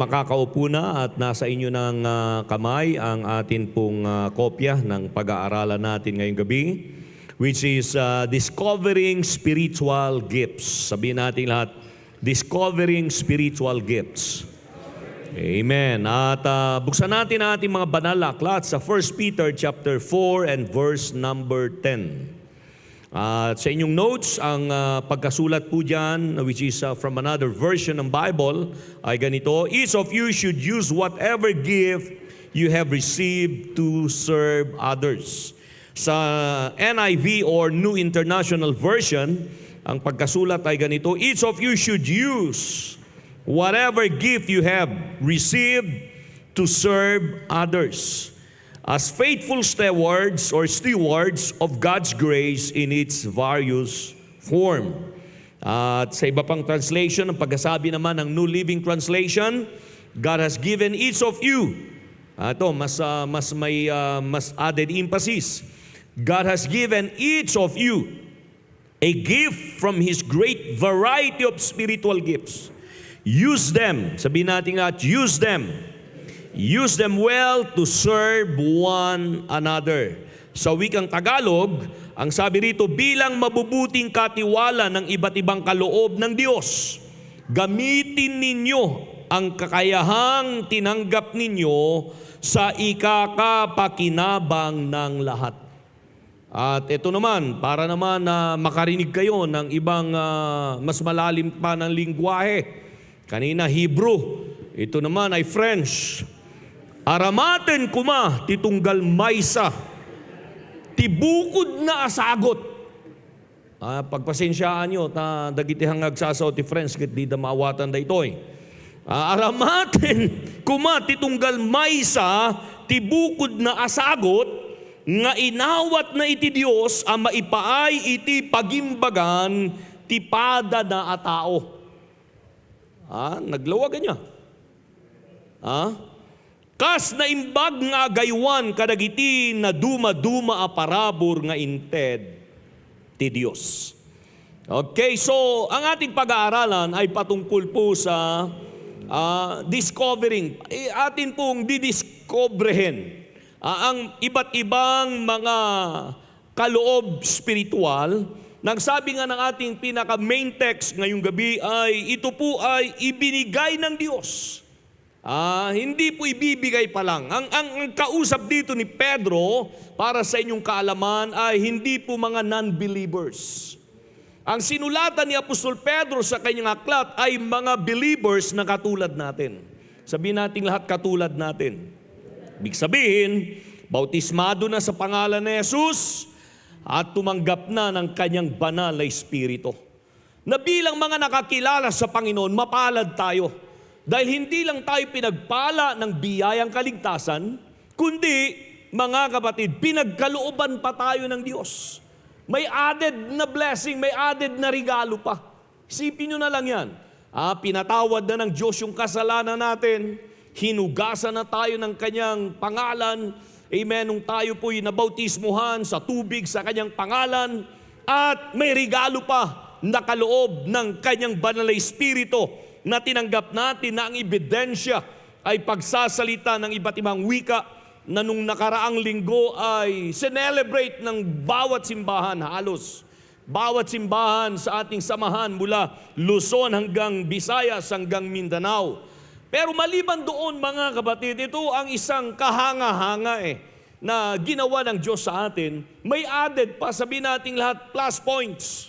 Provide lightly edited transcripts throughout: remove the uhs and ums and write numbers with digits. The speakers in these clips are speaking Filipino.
makakaupo na at nasa inyo ng kamay ang atin pong kopya ng pag-aaralan natin ngayong gabi, which is Discovering Spiritual Gifts. Sabihin natin lahat, Discovering Spiritual Gifts. Amen. At buksan natin ang ating mga banal na aklat sa 1 Peter chapter 4 and verse number 10. At sa inyong notes, ang pagkasulat po dyan, which is from another version ng Bible, ay ganito: each of you should use whatever gift you have received to serve others. Sa NIV or New International Version, ang pagkasulat ay ganito: each of you should use whatever gift you have received to serve others as faithful stewards of God's grace in its various form. At sa iba pang translation, ang pagkasabi naman ng New Living Translation, God has given each of you, ito, mas added emphasis, God has given each of you a gift from His great variety of spiritual gifts. Use them. Sabihin natin lahat, use them. Use them well to serve one another. Sa wikang Tagalog, ang sabi rito, bilang mabubuting katiwala ng iba't ibang kaloob ng Diyos, gamitin ninyo ang kakayahang tinanggap ninyo sa ikakapakinabang ng lahat. At ito naman, para naman na makarinig kayo ng ibang mas malalim pa ng lingwahe. Kanina Hebrew, ito naman ay French. Aramaten kuma titunggal maysa, tibukod na asagot. Pagpasensyaan nyo, dagiti hangag sasaw ti French, kit di da maawatan da itoy. Aramaten kuma titunggal maysa, tibukod na asagot, nga inawat na iti Diyos, ang maipaay iti pagimbagan, tipada na atao. Naglawagan niya. Kas na imbag nga agaywan kadagiti na duma-duma a parabor nga inted ti Dios. Okay, so ang ating pag-aaralan ay patungkol po sa discovering. Atin pong didiscobrehin ang iba't ibang mga kaloob spiritual. Nagsabi nga ng ating pinaka-main text ngayong gabi ay ito po ay ibinigay ng Diyos. Hindi po ibibigay pa lang. Ang kausap dito ni Pedro, para sa inyong kaalaman, ay hindi po mga non-believers. Ang sinulatan ni Apostol Pedro sa kanyang aklat ay mga believers na katulad natin. Sabihin natin lahat katulad natin. Ibig sabihin, bautismado na sa pangalan ni Jesus at tumanggap na ng kanyang banal na Espiritu. Na bilang mga nakakilala sa Panginoon, mapalad tayo. Dahil hindi lang tayo pinagpala ng biyayang kaligtasan, kundi, mga kapatid, pinagkalooban pa tayo ng Diyos. May added na blessing, may added na regalo pa. Isipin nyo na lang yan. Pinatawad na ng Diyos yung kasalanan natin, hinugasan na tayo ng kanyang pangalan, amen, nung tayo po'y nabautismuhan sa tubig sa kanyang pangalan, at may regalo pa na kaloob ng kanyang banal na Espiritu, na tinanggap natin na ang ebidensya ay pagsasalita ng iba't ibang wika na nung nakaraang linggo ay sinelebrate ng bawat simbahan halos. Bawat simbahan sa ating samahan mula Luzon hanggang Visayas hanggang Mindanao. Pero maliban doon mga kapatid, ito ang isang kahanga-hanga na ginawa ng Diyos sa atin. May added pa, sabihin natin lahat, plus points.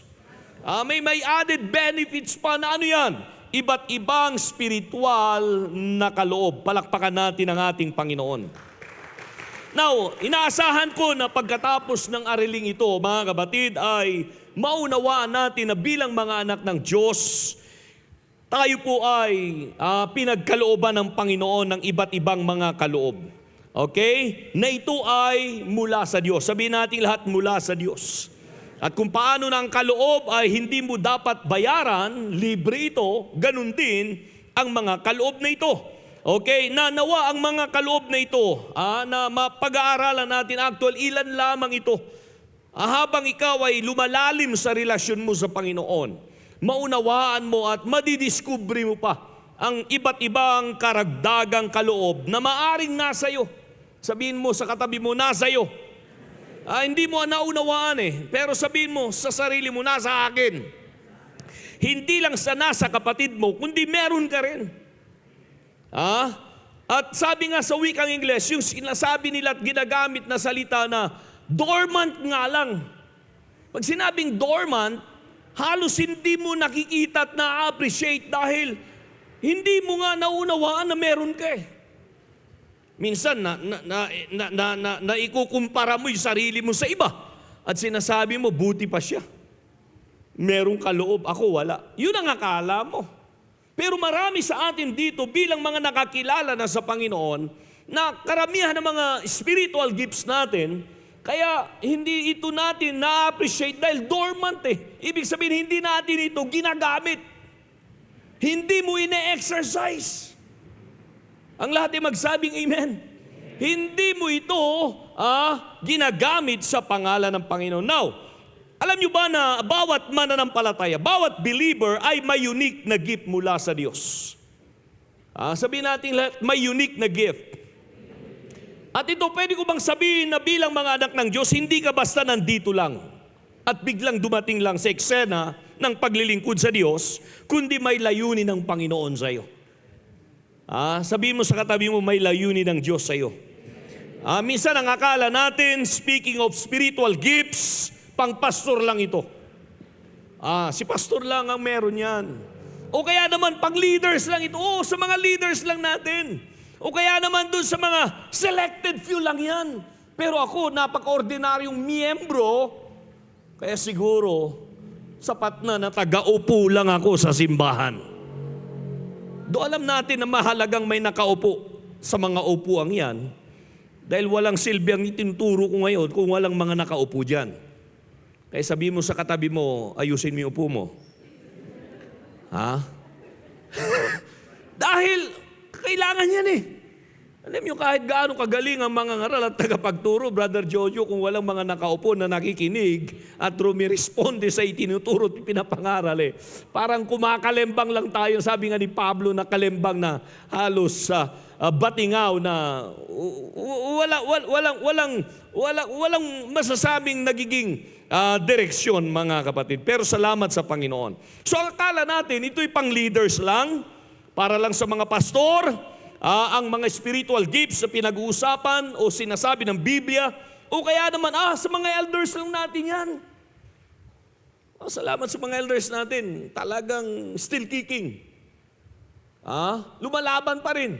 May added benefits pa na ano yan? Iba't ibang spiritual na kaloob. Palakpakan natin ang ating Panginoon. Now, inaasahan ko na pagkatapos ng ariling ito, mga kapatid, ay maunawaan natin na bilang mga anak ng Diyos, tayo po ay pinagkalooban ng Panginoon ng iba't ibang mga kaloob. Okay? Na ito ay mula sa Diyos. Sabihin natin lahat mula sa Diyos. At kung paano ng kaloob ay hindi mo dapat bayaran, libre ito, ganun din ang mga kaloob na ito. Okay, na nawa ang mga kaloob na ito, na mapag-aaralan natin actual, ilan lamang ito. Habang ikaw ay lumalalim sa relasyon mo sa Panginoon, maunawaan mo at madidiscovery mo pa ang iba't ibang karagdagang kaloob na maaring nasa iyo. Sabihin mo sa katabi mo, nasa iyo. Hindi mo naunawaan pero sabihin mo sa sarili mo, nasa akin. Hindi lang sa nasa kapatid mo, kundi meron ka rin. At sabi nga sa wikang Ingles, yung sinasabi nila at ginagamit na salita na dormant nga lang. Pag sinabing dormant, halos hindi mo nakikita at na-appreciate dahil hindi mo nga naunawaan na meron ka Minsan na ikukumpara mo yung sarili mo sa iba at sinasabi mo, buti pa siya. Merong kaloob, ako wala. Yun ang akala mo. Pero marami sa atin dito bilang mga nakakilala na sa Panginoon na karamihan ng mga spiritual gifts natin, kaya hindi ito natin na-appreciate dahil dormant Ibig sabihin, hindi natin ito ginagamit. Hindi mo ine-exercise. Ang lahat ay magsabing amen. Hindi mo ito ginagamit sa pangalan ng Panginoon. Now, alam nyo ba na bawat mananampalataya, bawat believer ay may unique na gift mula sa Diyos. Sabihin natin lahat, may unique na gift. At ito, pwede ko bang sabihin na bilang mga anak ng Diyos, hindi ka basta nandito lang at biglang dumating lang sa eksena ng paglilingkod sa Diyos, kundi may layunin ng Panginoon sa iyo. Sabihin mo sa katabi mo, may layunin ng Diyos sa iyo. Minsan ang akala natin, speaking of spiritual gifts, pang pastor lang ito. Si pastor lang ang meron yan. O kaya naman pang leaders lang ito. Sa mga leaders lang natin. O kaya naman dun sa mga selected few lang yan. Pero ako, napaka-ordinaryong miyembro, kaya siguro, sapat na taga-upo lang ako sa simbahan. Alam natin na mahalagang may nakaupo sa mga upuang yan dahil walang silbiyang itinuturo ko ngayon kung walang mga nakaupo dyan. Kaya sabi mo sa katabi mo, ayusin mo yung upo mo. Dahil kailangan yan Alam nyo, kahit gaano kagaling ang mga ngaral at tagapagturo, Brother Jojo, kung walang mga nakaupo na nakikinig at rumiresponde sa itinuturo at pinapangaral parang kumakalembang lang tayo. Sabi nga ni Pablo na kalembang na halos batingaw na walang masasabing nagiging direksyon, mga kapatid. Pero salamat sa Panginoon. So akala natin, ito'y pang leaders lang, para lang sa mga pastor, ang mga spiritual gifts na pinag-uusapan o sinasabi ng Biblia, o kaya naman, sa mga elders lang natin yan. Salamat sa mga elders natin. Talagang still kicking. Lumalaban pa rin.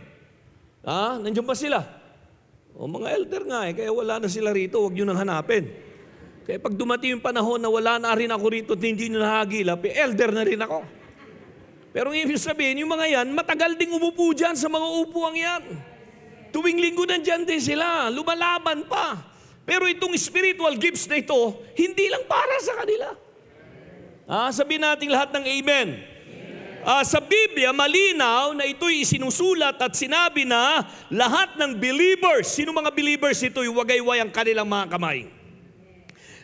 Nandiyan pa sila. Mga elder nga kaya wala na sila rito, huwag nyo nang hanapin. Kaya pag dumating yung panahon na wala na rin ako rito at hindi nyo nahagilap, elder na rin ako. Pero ibig sabihin, yung mga yan, matagal ding umupo dyan sa mga upuang yan. Tuwing linggo nandyan din sila, lumalaban pa. Pero itong spiritual gifts na ito, hindi lang para sa kanila. Sabihin natin lahat ng amen. Sa Biblia, malinaw na ito'y isinusulat at sinabi na lahat ng believers, sino mga believers ito'y wagayway ang kanilang mga kamay.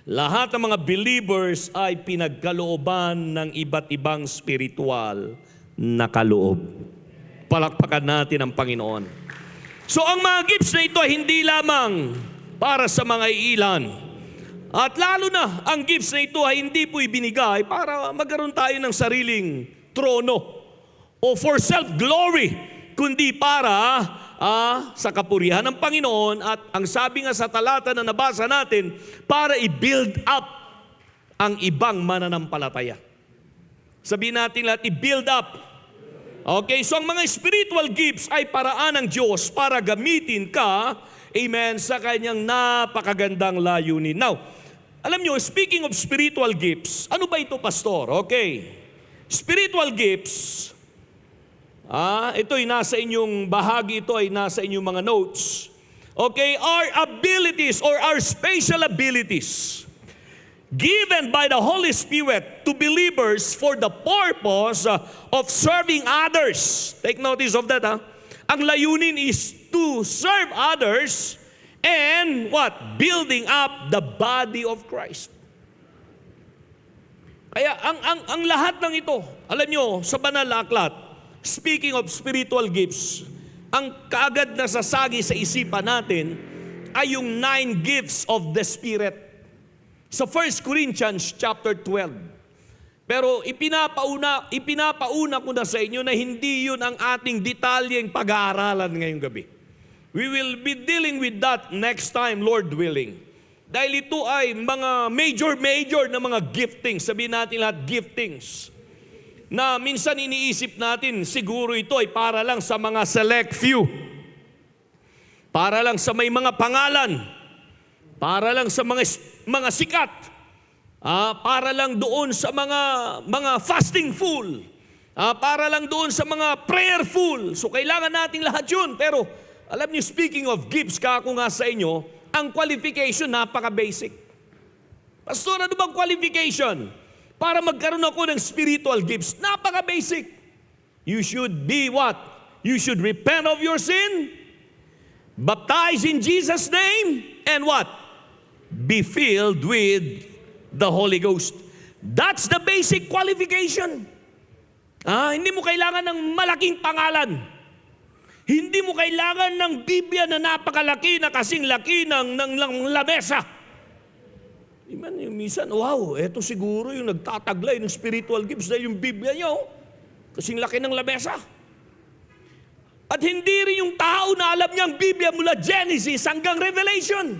Lahat ng mga believers ay pinagkalooban ng iba't ibang spiritual na kaloob. Palakpakan natin ang Panginoon. So ang mga gifts na ito ay hindi lamang para sa mga iilan. At lalo na, ang gifts na ito ay hindi po ibinigay para magkaroon tayo ng sariling trono o for self-glory, kundi para sa kapurihan ng Panginoon at ang sabi nga sa talata na nabasa natin, para i-build up ang ibang mananampalataya. Sabihin natin lahat, i-build up. Okay, so ang mga spiritual gifts ay paraan ng Diyos para gamitin ka, amen, sa kanyang napakagandang layunin. Now, alam nyo, speaking of spiritual gifts, ano ba ito, pastor? Okay, spiritual gifts, ito'y nasa inyong bahagi, ito ay nasa inyong mga notes. Okay, our abilities or our special abilities given by the Holy Spirit to believers for the purpose of serving others. Take notice of that. Ang layunin is to serve others and what? Building up the body of Christ. Kaya ang lahat ng ito, alam nyo, sa banal na aklat, speaking of spiritual gifts, ang kaagad na sasagi sa isipan natin ay yung 9 gifts of the Spirit. Sa 1 Corinthians chapter 12. Pero ipinapauna ko na sa inyo na hindi yun ang ating detalyeng pag-aaralan ngayong gabi. We will be dealing with that next time, Lord willing. Dahil ito ay mga major na mga giftings. Sabihin natin lahat giftings. Na minsan iniisip natin, siguro ito ay para lang sa mga select few. Para lang sa may mga pangalan. Para lang sa mga sikat. Para lang doon sa mga fasting full. Para lang doon sa mga prayerful. So kailangan natin lahat yun. Pero alam niyo, speaking of gifts, kako nga sa inyo, ang qualification napaka-basic. Pastor, ano bang qualification? Para magkaroon ako ng spiritual gifts, napaka-basic. You should be what? You should repent of your sin, baptize in Jesus' name, and what? Be filled with the Holy Ghost. That's the basic qualification. Hindi mo kailangan ng malaking pangalan. Hindi mo kailangan ng Biblia na napakalaki na kasing laki ng lamesa. Minsan, wow, eto siguro yung nagtataglay ng spiritual gifts dahil yung Biblia nyo, kasing laki ng lamesa. At hindi rin yung tao na alam niya ang Biblia mula Genesis hanggang Revelation.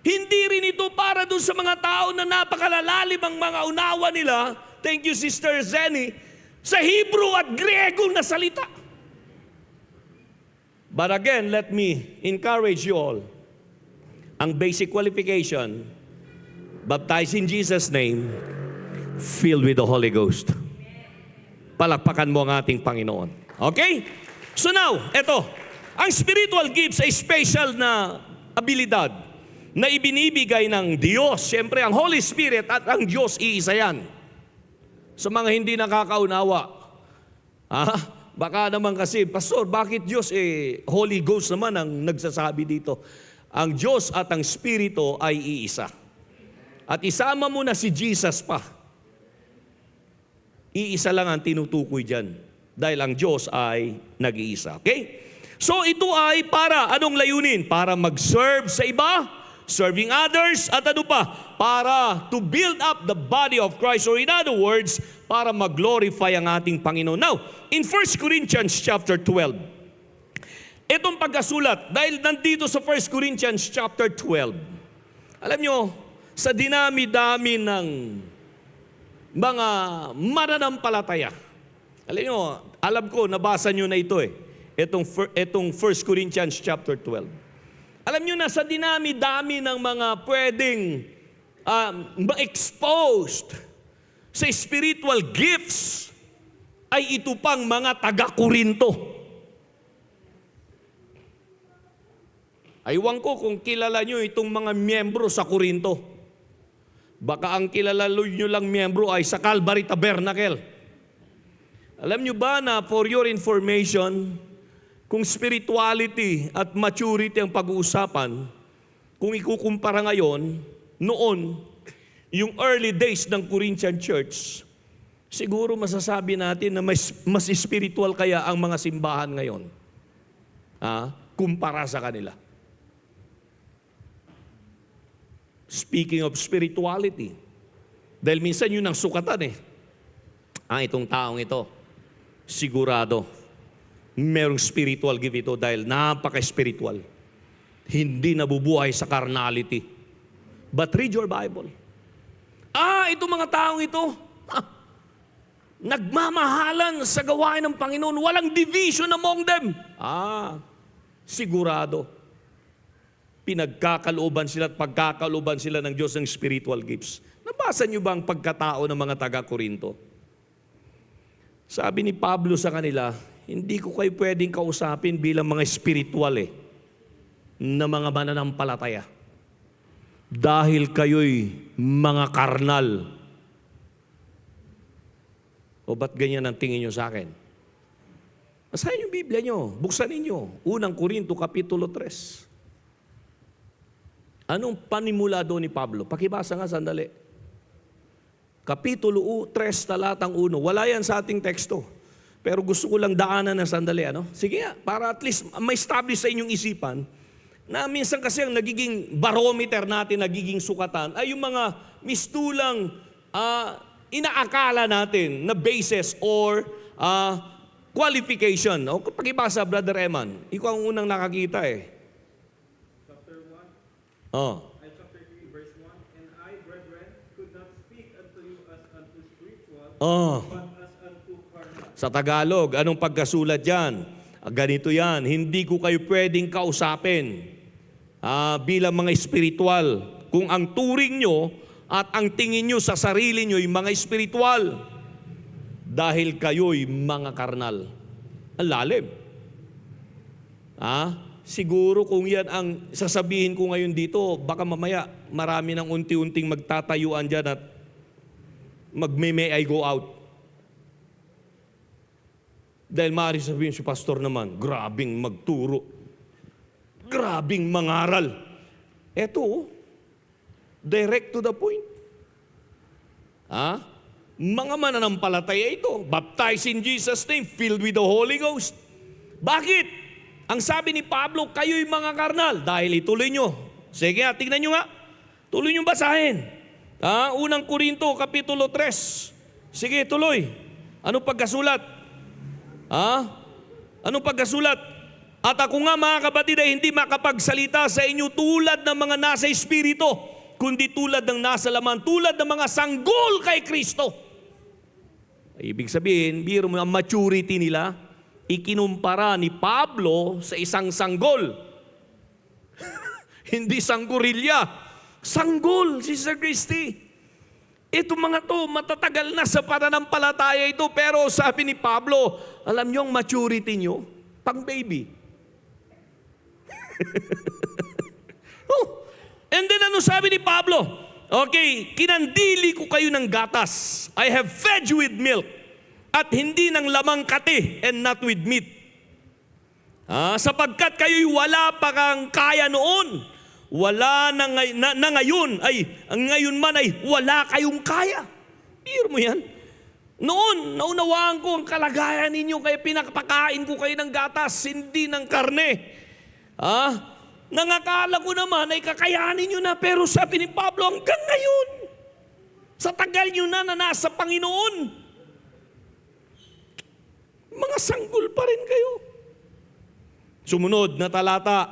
Hindi rin ito para doon sa mga tao na napakalalalim ang mga unawa nila, thank you Sister Zenny, sa Hebrew at Griego na salita. But again, let me encourage you all. Ang basic qualification, baptize in Jesus' name, filled with the Holy Ghost. Palakpakan mo ang ating Panginoon. Okay? So now, eto, ang spiritual gifts ay special na abilidad na ibinibigay ng Diyos. Siyempre, ang Holy Spirit at ang Diyos, iisa yan. Sa mga hindi nakakaunawa, baka naman kasi, Pastor, bakit Diyos? Holy Ghost naman ang nagsasabi dito. Ang Diyos at ang Espiritu ay iisa. At isama mo na si Jesus pa. Iisa lang ang tinutukoy dyan. Dahil ang Diyos ay nag-iisa. Okay? So ito ay para, anong layunin? Para mag-serve sa iba, serving others, at ano pa? Para to build up the body of Christ. Or in other words, para mag-glorify ang ating Panginoon. Now, in 1 Corinthians chapter 12, itong pagkasulat, dahil nandito sa 1 Corinthians chapter 12, alam nyo, sa dinami-dami ng mga mananampalataya, alam ko, nabasa nyo na ito itong 1 Corinthians chapter 12. Alam nyo na, sa dinami-dami ng mga pwedeng exposed sa spiritual gifts, ay ito pang mga taga-Korinto. Aywan ko kung kilala nyo itong mga miyembro sa Korinto. Baka ang kilala nyo lang miyembro ay sa Calvary Tabernacle. Alam nyo ba na, for your information, kung spirituality at maturity ang pag-uusapan, kung ikukumpara ngayon, noon, yung early days ng Corinthian Church, siguro masasabi natin na mas spiritual kaya ang mga simbahan ngayon kumpara sa kanila. Speaking of spirituality, dahil minsan yun ang sukatan itong taong ito, sigurado, merong spiritual gift ito dahil napaka-spiritual. Hindi nabubuhay sa carnality. But read your Bible. Itong mga taong ito, nagmamahalan sa gawain ng Panginoon. Walang division among them. Sigurado. Pinagkakalooban sila at pagkakalooban sila ng Diyos ng spiritual gifts. Nabasa niyo ba ang pagkatao ng mga taga-Korinto? Sabi ni Pablo sa kanila, hindi ko kayo pwedeng kausapin bilang mga spiritual na mga mananampalataya. Dahil kayo'y mga karnal. O ba't ganyan ang tingin nyo sa akin? Basahin yung Biblia nyo. Buksan ninyo. Unang Korinto, Kapitulo 3. Anong panimula doon ni Pablo? Pakibasa nga sandali. Kapitulo 3, talatang 1. Wala yan sa ating teksto. Pero gusto ko lang daanan ng sandali. Sige nga, para at least ma-establish sa inyong isipan na minsan kasi ang nagiging barometer natin, nagiging sukatan, ay yung mga mistulang inaakala natin na basis or qualification. O pag-ibasa, Brother Eman, ikaw ang unang nakakita Chapter 1. Oh. Chapter 3, verse 1. And I, brethren, could not speak unto you as unto spiritual, Oh. but as unto carnal. Sa Tagalog, anong pagkasulat dyan? Ganito yan, hindi ko kayo pwedeng kausapin bilang mga espiritual. Kung ang turing nyo at ang tingin nyo sa sarili nyo ay mga espiritual, dahil kayo'y mga karnal. Ang lalim. Siguro kung yan ang sasabihin ko ngayon dito, baka mamaya marami ng unti-unting magtatayuan dyan at may I go out. Dahil maaari sabihin si pastor naman, grabing magturo. Grabing mangaral. Eto, direct to the point. Mga mananampalataya ito, baptized in Jesus' name, filled with the Holy Ghost. Bakit? Ang sabi ni Pablo, kayo'y mga karnal. Dahil ituloy nyo. Sige nga, tignan nyo nga. Tuloy nyo basahin. Unang Korinto, Kapitulo 3. Sige, tuloy. Anong pagkasulat? Anong pagkasulat? At ako nga mga kapatid ay hindi makapagsalita sa inyo tulad ng mga nasa espiritu, kundi tulad ng nasa laman, tulad ng mga sanggol kay Kristo. Ibig sabihin, biro mo ang maturity nila, ikinumpara ni Pablo sa isang sanggol. Hindi sanggorilya, sanggol si Sir Christy. Ito mga to, matatagal na sa pananampalataya ito, pero sabi ni Pablo, alam nyo ang maturity nyo? Pang baby. And then ano sabi ni Pablo? Okay, kinandili ko kayo ng gatas. I have fed you with milk. At hindi ng lamang kati and not with meat. Sapagkat kayo'y wala pa kang kaya noon. Wala na ngayon. Ngayon man ay wala kayong kaya. Biro mo yan. Noon, naunawaan ko ang kalagayan ninyo, kaya pinapakain ko kayo ng gatas, hindi ng karne. Nangakala ko naman ay kakayanin nyo na, pero sabi ni Pablo, hanggang ngayon, sa tagal nyo na nasa Panginoon, mga sanggol pa rin kayo. Sumunod na talata,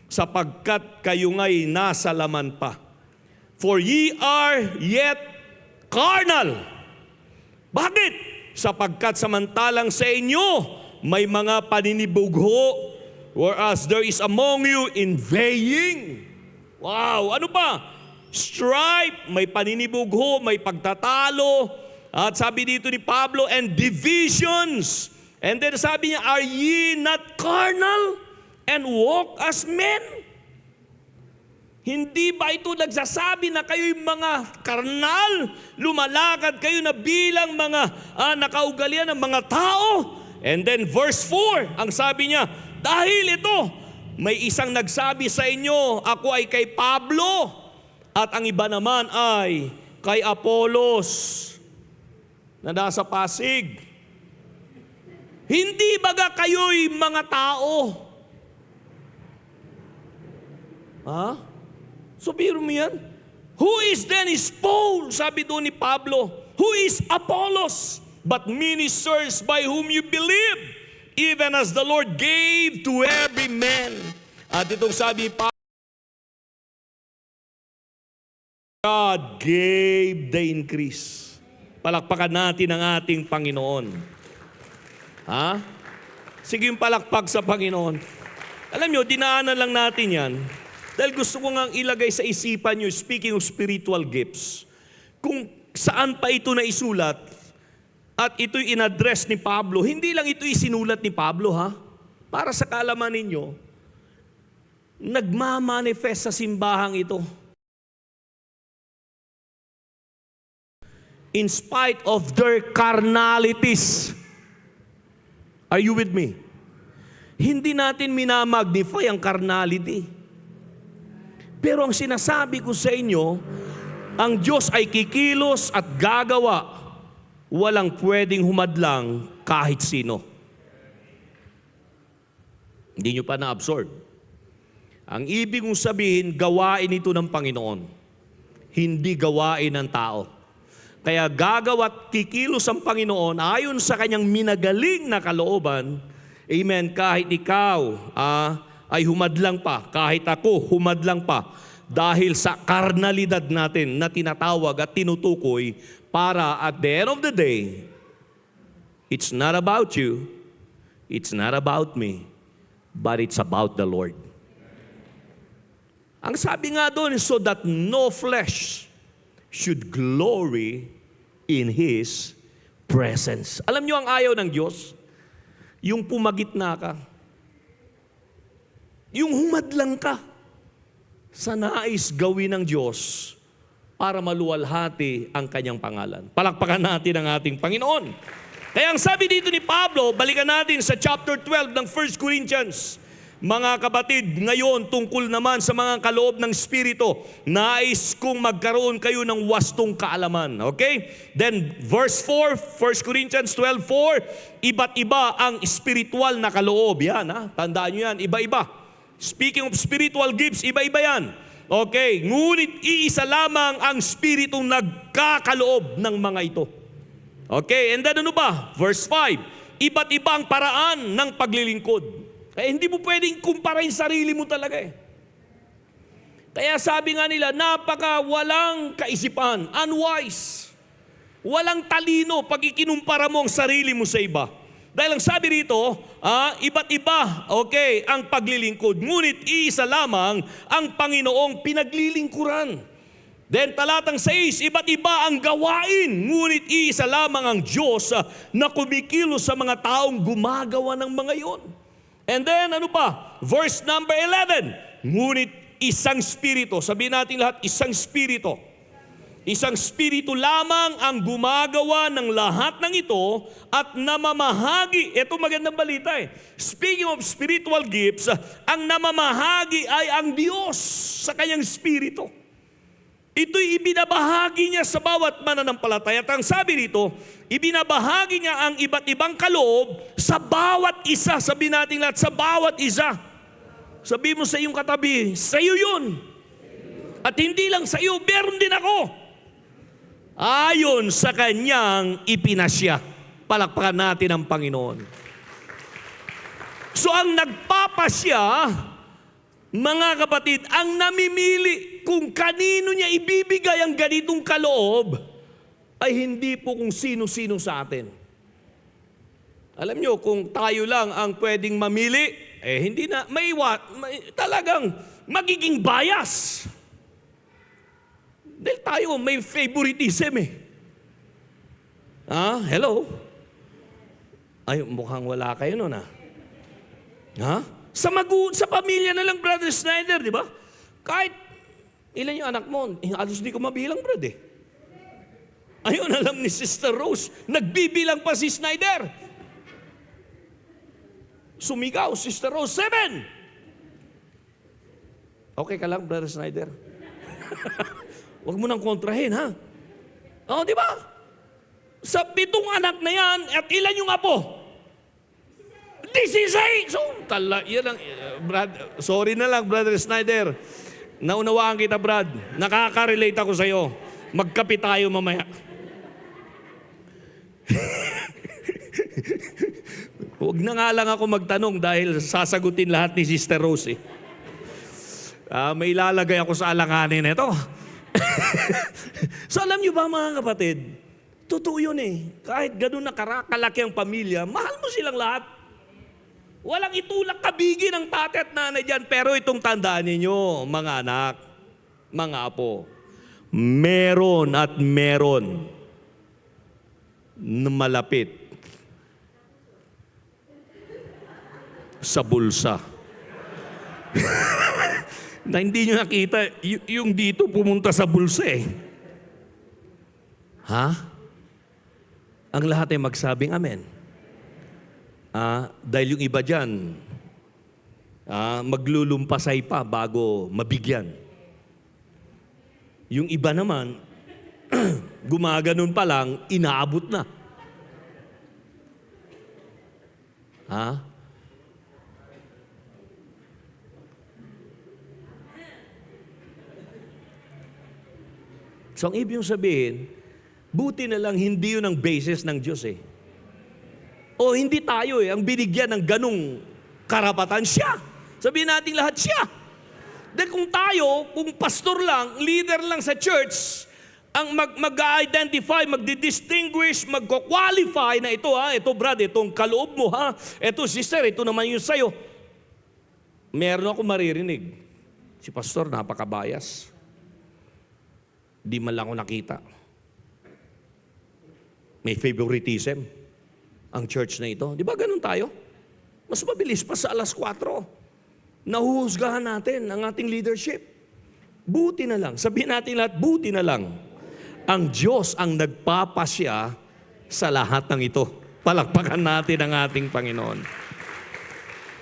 sapagkat kayo nga'y nasa laman pa. For ye are yet carnal. Bakit? Sapagkat samantalang sa inyo may mga paninibugho, whereas there is among you inveighing. Wow! Ano pa? Strife, may paninibugho, may pagtatalo. At sabi dito ni Pablo, and divisions. And then sabi niya, are ye not carnal and walk as men? Hindi ba ito nagsasabi na kayo'y mga karnal? Lumalakad kayo na bilang mga nakaugalian ng mga tao? And then verse 4, ang sabi niya, dahil ito, may isang nagsabi sa inyo, ako ay kay Pablo, at ang iba naman ay kay Apolos, na nasa Pasig. Hindi baga kayo'y mga tao? So biro mo yan. Who is then is Paul? Sabi doon ni Pablo. Who is Apollos? But ministers by whom you believe, even as the Lord gave to every man. At itong sabi pa, God gave the increase. Palakpakan natin ang ating Panginoon. Sige yung palakpak sa Panginoon. Alam nyo, dinaanan lang natin yan. Dahil gusto ko nga ilagay sa isipan nyo, speaking of spiritual gifts, kung saan pa ito na isulat, at ito'y in-address ni Pablo, hindi lang ito'y sinulat ni Pablo, para sa kaalaman ninyo, nagmamanifest sa simbahang ito. In spite of their carnalities. Are you with me? Hindi natin minamagnify ang carnality. Pero ang sinasabi ko sa inyo, ang Diyos ay kikilos at gagawa. Walang pwedeng humadlang kahit sino. Hindi nyo pa na-absorb. Ang ibig kong sabihin, gawain ito ng Panginoon. Hindi gawain ng tao. Kaya gagawa't kikilos ang Panginoon ayon sa kanyang minagaling na kalooban. Amen. Kahit ikaw ay humadlang pa, kahit ako humadlang pa, dahil sa karnalidad natin na tinatawag at tinutukoy para at the end of the day, it's not about you, it's not about me, but it's about the Lord. Ang sabi nga doon, so that no flesh should glory in His presence. Alam niyo ang ayaw ng Diyos? Yung pumagitna ka. Yung humadlang ka sa nais gawin ng Diyos para maluwalhati ang kanyang pangalan. Palakpakan natin ang ating Panginoon. Kaya ang sabi dito ni Pablo, balikan natin sa chapter 12 ng 1 Corinthians. Mga kapatid, ngayon tungkol naman sa mga kaloob ng Espiritu, nais kong magkaroon kayo ng wastong kaalaman. Okay? Then verse 4, 1 Corinthians 12:4, iba't iba ang spiritual na kaloob. Yan, tandaan nyo yan, iba-iba. Speaking of spiritual gifts, iba-iba yan. Okay, ngunit iisa lamang ang Spiritong nagkakaloob ng mga ito. Okay, and then ano ba? Verse 5, iba't iba ang paraan ng paglilingkod. Kaya hindi mo pwedeng kumparahin sarili mo talaga eh. Kaya sabi nga nila, walang kaisipan, unwise. Walang talino pag ikinumpara mo ang sarili mo sa iba. Dahil ang sabi rito, iba't iba, okay, ang paglilingkod. Ngunit iisa lamang ang Panginoong pinaglilingkuran. Then talatang 6, iba't iba ang gawain. Ngunit iisa lamang ang Diyos na kumikilos sa mga taong gumagawa ng mga iyon. And then ano pa? Verse number 11, ngunit isang spirito. Sabihin natin lahat, isang spirito. Isang spirito lamang ang gumagawa ng lahat ng ito at namamahagi. Ito magandang balita eh. Speaking of spiritual gifts, ang namamahagi ay ang Diyos sa kanyang spirito. Ito'y ibinabahagi niya sa bawat mananampalataya. At ang sabi rito, ibinabahagi niya ang iba't ibang kaloob sa bawat isa. Sabihin natin lahat, sa bawat isa. Sabi mo sa iyong katabi, sa iyo yun. At hindi lang sa iyo, meron din ako. Ayon sa kanyang ipinasya. Palakpakan natin ang Panginoon. So ang nagpapasya, mga kapatid, ang namimili kung kanino niya ibibigay ang ganitong kaloob ay hindi po kung sino-sino sa atin. Alam nyo, kung tayo lang ang pwedeng mamili, hindi na, talagang magiging bias. Dahil tayo may favoritism eh. Hello? Ay, mukhang wala kayo nun Sa pamilya na lang, Brother Snyder, di ba? Kahit ilan yung anak mo, halos di ko mabilang, Brad eh. Ayun, alam ni Sister Rose, nagbibilang pa si Snyder. Sumigaw, Sister Rose, 7! Okay ka lang, Brother Snyder? Huwag mo nang kontrahin, di ba? Sa 7 anak na yan, at ilan yung apo? 16! So, yan lang, Brad, sorry na lang, Brother Snyder. Naunawaan kita, Brad. Nakaka-relate ako sa'yo. Magkape tayo mamaya. Huwag na nga lang ako magtanong dahil sasagutin lahat ni Sister Rose. May ilalagay ako sa alanganin ito. So alam niyo ba mga kapatid, totoo yun eh. Kahit ganun na kalaki ang pamilya, mahal mo silang lahat. Walang itulak kabigi ng tatay at nanay dyan. Pero itong tandaan ninyo, mga anak, mga apo, meron at meron na malapit sa bulsa. Na hindi nyo nakita, yung dito pumunta sa bulsa eh. Ang lahat ay magsabing amen. Dahil yung iba dyan, maglulumpasay pa bago mabigyan. Yung iba naman, gumaganon pa lang, inaabot na. Ha? So ang ibig sabihin, buti na lang hindi yun ang basis ng Diyos eh. O hindi tayo eh, ang binigyan ng ganong karapatan siya. Sabihin natin lahat siya. Dahil kung tayo, kung pastor lang, leader lang sa church, ang mag-identify, magdi-distinguish, magko-qualify na ito ha, ito brad, itong kaloob mo ha, ito sister, ito naman yung sayo. Meron ako maririnig. Si pastor napakabayas. Di man lang ako nakita. May favoritism ang church na ito. Di ba ganun tayo? Mas mabilis pa sa 4:00. Nahuhusgahan natin ang ating leadership. Buti na lang. Sabihin natin lahat, buti na lang. Ang Diyos ang nagpapasya sa lahat ng ito. Palakpakan natin ang ating Panginoon.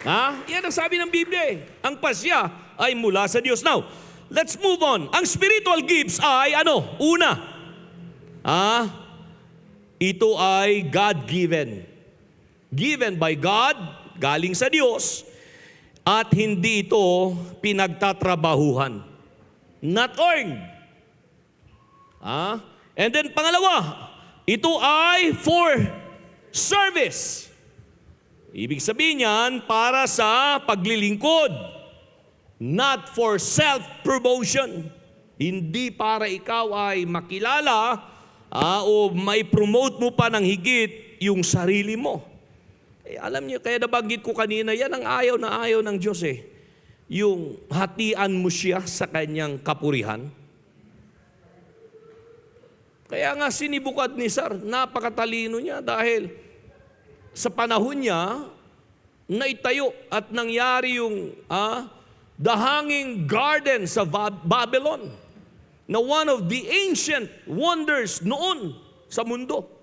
Ha? Yan ang sabi ng Biblia eh. Ang pasya ay mula sa Diyos. Now, let's move on. Ang spiritual gifts ay ano? Una, ito ay God-given. Given by God, galing sa Diyos, at hindi ito pinagtatrabahuhan. Not earned. And then pangalawa, ito ay for service. Ibig sabihin yan, para sa paglilingkod. Not for self-promotion. Hindi para ikaw ay makilala o may promote mo pa ng higit yung sarili mo. Alam niyo, kaya nabanggit ko kanina, yan ang ayaw na ayaw ng Diyos eh. Yung hatian mo siya sa kanyang kapurihan. Kaya nga si Nebukadnezar, napakatalino niya dahil sa panahon niya, naitayo at nangyari yung the hanging garden sa Babylon na one of the ancient wonders noon sa mundo.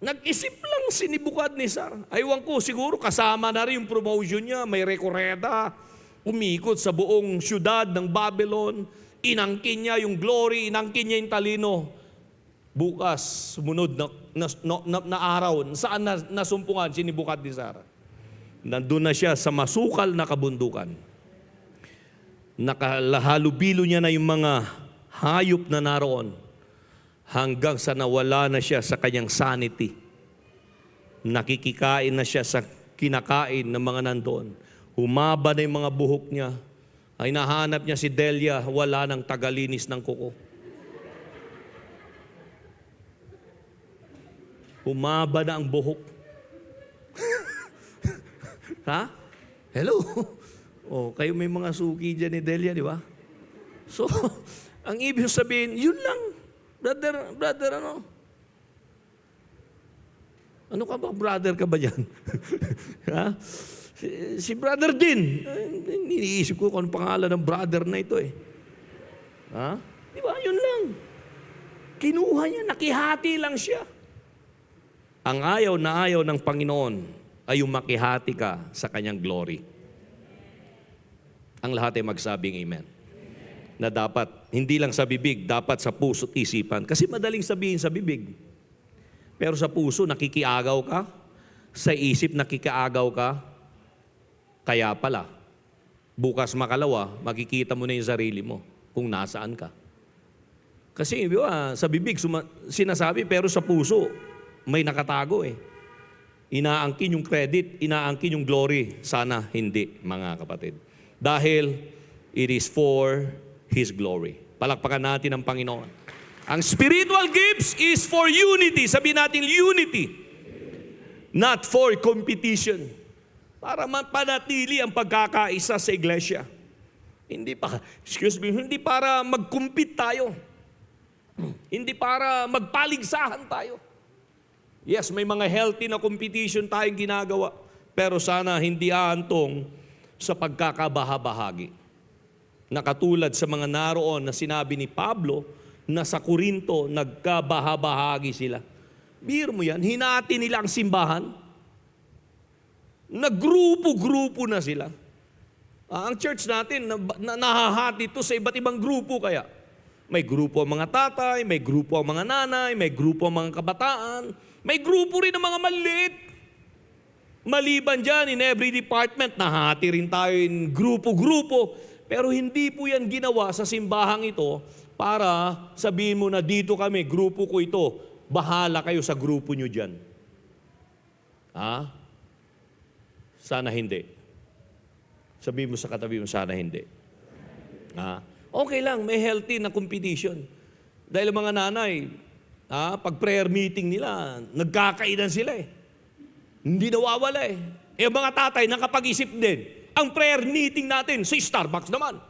Nag-isip lang si Nebukadnezar. Aywan ko, siguro kasama na rin yung promotion niya. May rekoreda, umikot sa buong syudad ng Babylon. Inangkin niya yung glory, inangkin niya yung talino. Bukas, sumunod na araw, saan nasumpungan si Nebukadnezar? Nandun na siya sa masukal na kabundukan. Nakalahalubilo niya na yung mga hayop na naroon hanggang sa nawala na siya sa kanyang sanity. Nakikikain na siya sa kinakain ng mga nandoon. Humaba na yung mga buhok niya. Ay nahanap niya si Delia, wala nang tagalinis ng kuko. Humaba na ang buhok. Ha? Hello? Oh, kayo may mga suki dyan ni Delia, di ba? So, ang ibig sabihin, yun lang. Brother, ano? Ano ka ba? Brother ka ba dyan? Ha? Si brother din. Iniisip ko kung ano pangalan ng brother na ito eh. Ha? Di ba? Yun lang. Kinuha niya, nakihati lang siya. Ang ayaw na ayaw ng Panginoon ay yung makihati ka sa kanyang glory. Ang lahat ay magsabing amen. Na dapat, hindi lang sa bibig, dapat sa puso at isipan. Kasi madaling sabihin sa bibig. Pero sa puso, nakikiagaw ka. Sa isip, nakikiagaw ka. Kaya pala, bukas makalawa, makikita mo na yung sarili mo kung nasaan ka. Kasi sa bibig, sinasabi, pero sa puso, may nakatago eh. Inaangkin yung credit, inaangkin yung glory. Sana hindi, mga kapatid. Dahil it is for His glory. Palakpakan natin ang Panginoon. Ang spiritual gifts is for unity. Sabihin natin unity. Not for competition. Para mapanatili ang pagkakaisa sa iglesia. Hindi para mag-compete tayo. Hindi para magpaligsahan tayo. Yes, may mga healthy na competition tayong ginagawa. Pero sana hindi aantong sa pagkakabahabahagi. Nakatulad sa mga naroon na sinabi ni Pablo na sa Korinto nagkabahabahagi sila. Biro mo yan, hinati nila ang simbahan. Naggrupo-grupo na sila. Ang church natin, nahahati ito sa iba't ibang grupo kaya. May grupo ang mga tatay, may grupo ang mga nanay, may grupo ang mga kabataan, may grupo rin ng mga maliliit. Maliban dyan, in every department, nahati rin tayo in grupo-grupo. Pero hindi po yan ginawa sa simbahang ito para sabihin mo na dito kami, grupo ko ito, bahala kayo sa grupo nyo dyan. Sana hindi. Sabihin mo sa katabi mo, sana hindi. Okay lang, may healthy na competition. Dahil mga nanay, pag prayer meeting nila, nagkakainan sila eh. Hindi nawawala eh. Mga tatay, nakapag-isip din. Ang prayer meeting natin, sa Starbucks naman.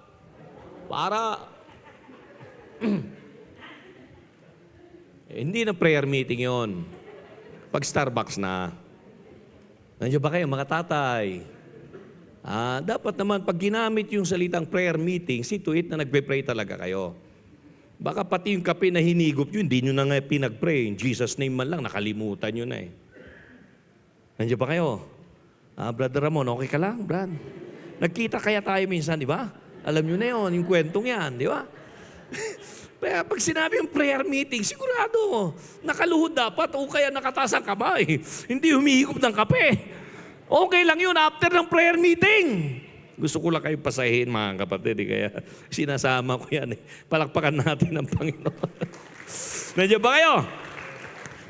Para, hindi na prayer meeting yon. Pag Starbucks na. Nandiyan ba kayo, mga tatay? Dapat naman, pag ginamit yung salitang prayer meeting, see to it na nagpe-pray talaga kayo. Baka pati yung kape na hinigop nyo, hindi nyo na nga pinag-pray. In Jesus' name man lang, nakalimutan nyo na eh. Nandiyan ba kayo? Brother Ramon, okay ka lang, Brad? Nagkita kaya tayo minsan, di ba? Alam nyo na yun, yung kwentong yan, di ba? Kaya pag sinabi yung prayer meeting, sigurado, nakaluhod dapat o kaya nakataas ang kamay. Hindi humihigop ng kape. Okay lang yun after ng prayer meeting. Gusto ko lang kayo pasahin, mga kapatid. Kaya sinasama ko yan. Palakpakan natin ang Panginoon. Nandiyan ba kayo?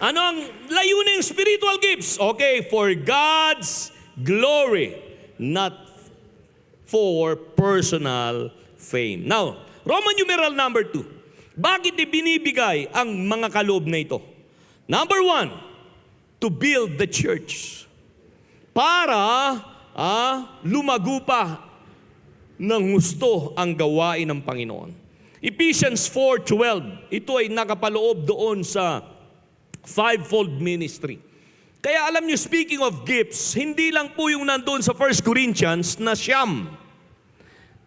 Ano ang layunin ng spiritual gifts? Okay, for God's glory, not for personal fame. Now, Roman numeral number 2. Bakit ibinibigay ang mga kaloob na ito? Number 1, to build the church. Para lumago pa ng gusto ang gawain ng Panginoon. Ephesians 4:12, ito ay nakapaloob doon sa fivefold ministry. Kaya alam nyo, speaking of gifts, hindi lang po yung nandun sa 1 Corinthians na siyam.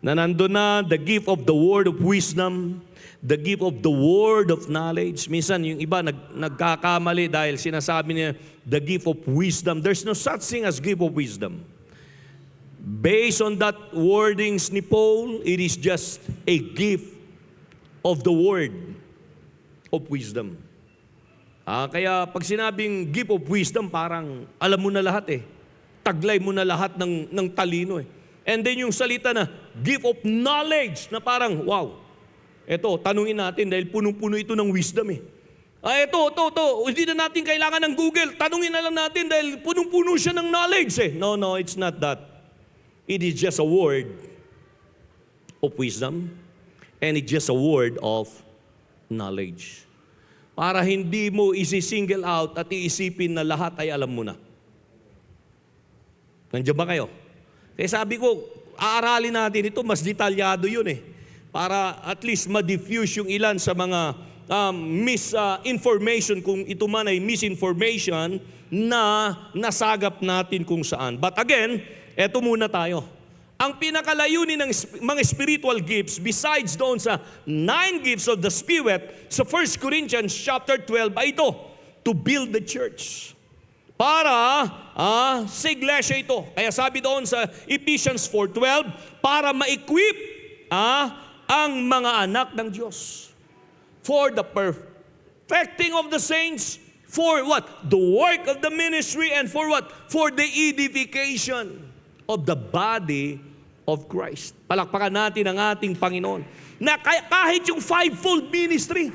Na nandun na the gift of the word of wisdom, the gift of the word of knowledge. Minsan yung iba nagkakamali dahil sinasabi niya the gift of wisdom. There's no such thing as gift of wisdom. Based on that wordings ni Paul, it is just a gift of the word of wisdom. Kaya pag sinabing gift of wisdom, parang alam mo na lahat eh. Taglay mo na lahat ng talino eh. And then yung salita na gift of knowledge, na parang wow. Eto, tanungin natin dahil punong-puno ito ng wisdom eh. Ito. Hindi na natin kailangan ng Google. Tanungin na lang natin dahil punong-puno siya ng knowledge eh. No, it's not that. It is just a word of wisdom and it's just a word of knowledge. Para hindi mo isi-single out at iisipin na lahat ay alam mo na. Nandiyan ba kayo? Kaya sabi ko, aaralin natin ito, mas detalyado yun eh. Para at least ma-diffuse yung ilan sa mga misinformation, kung ito man ay misinformation na nasagap natin kung saan. But again, eto muna tayo. Ang pinakalayunin ng mga spiritual gifts, besides doon sa 9 gifts of the Spirit, sa 1 Corinthians chapter 12, ay ito, to build the church. Para sa iglesia ito. Kaya sabi doon sa Ephesians 4:12, para ma-equip ang mga anak ng Diyos. For the perfecting of the saints, for what? The work of the ministry, and for what? For the edification of the body of Christ. Palakpakan natin ang ating Panginoon. Na kahit yung fivefold ministry,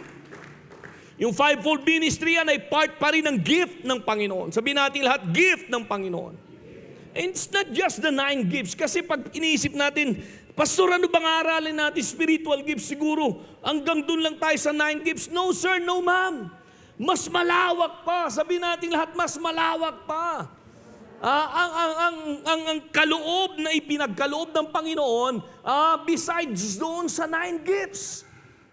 yung fivefold ministry yan ay part pa rin ng gift ng Panginoon. Sabihin natin lahat, gift ng Panginoon. And it's not just the 9 gifts. Kasi pag iniisip natin, Pastor, ano bang aralin natin? Spiritual gifts siguro. Hanggang dun lang tayo sa 9 gifts. No sir, no ma'am. Mas malawak pa. Sabihin natin lahat, mas malawak pa. Ang kaloob na ipinagkaloob ng Panginoon, besides doon sa 9 gifts.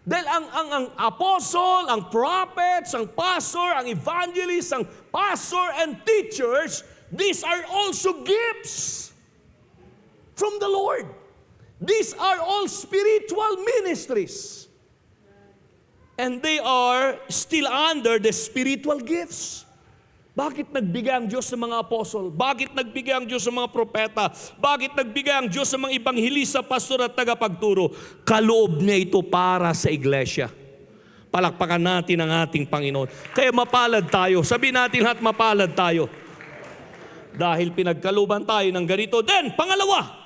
Dahil ang apostle, ang prophets, ang pastor, ang evangelist, ang pastor and teachers, these are also gifts from the Lord. These are all spiritual ministries. And they are still under the spiritual gifts. Bakit nagbigay ang Diyos sa mga apostol? Bakit nagbigay ang Diyos sa mga propeta? Bakit nagbigay ang Diyos sa mga ibanghilista, pastor at tagapagturo? Kaloob niya ito para sa iglesia. Palakpakan natin ang ating Panginoon. Kaya mapalad tayo. Sabihin natin lahat, mapalad tayo. Dahil pinagkalooban tayo ng ganito. Then, pangalawa,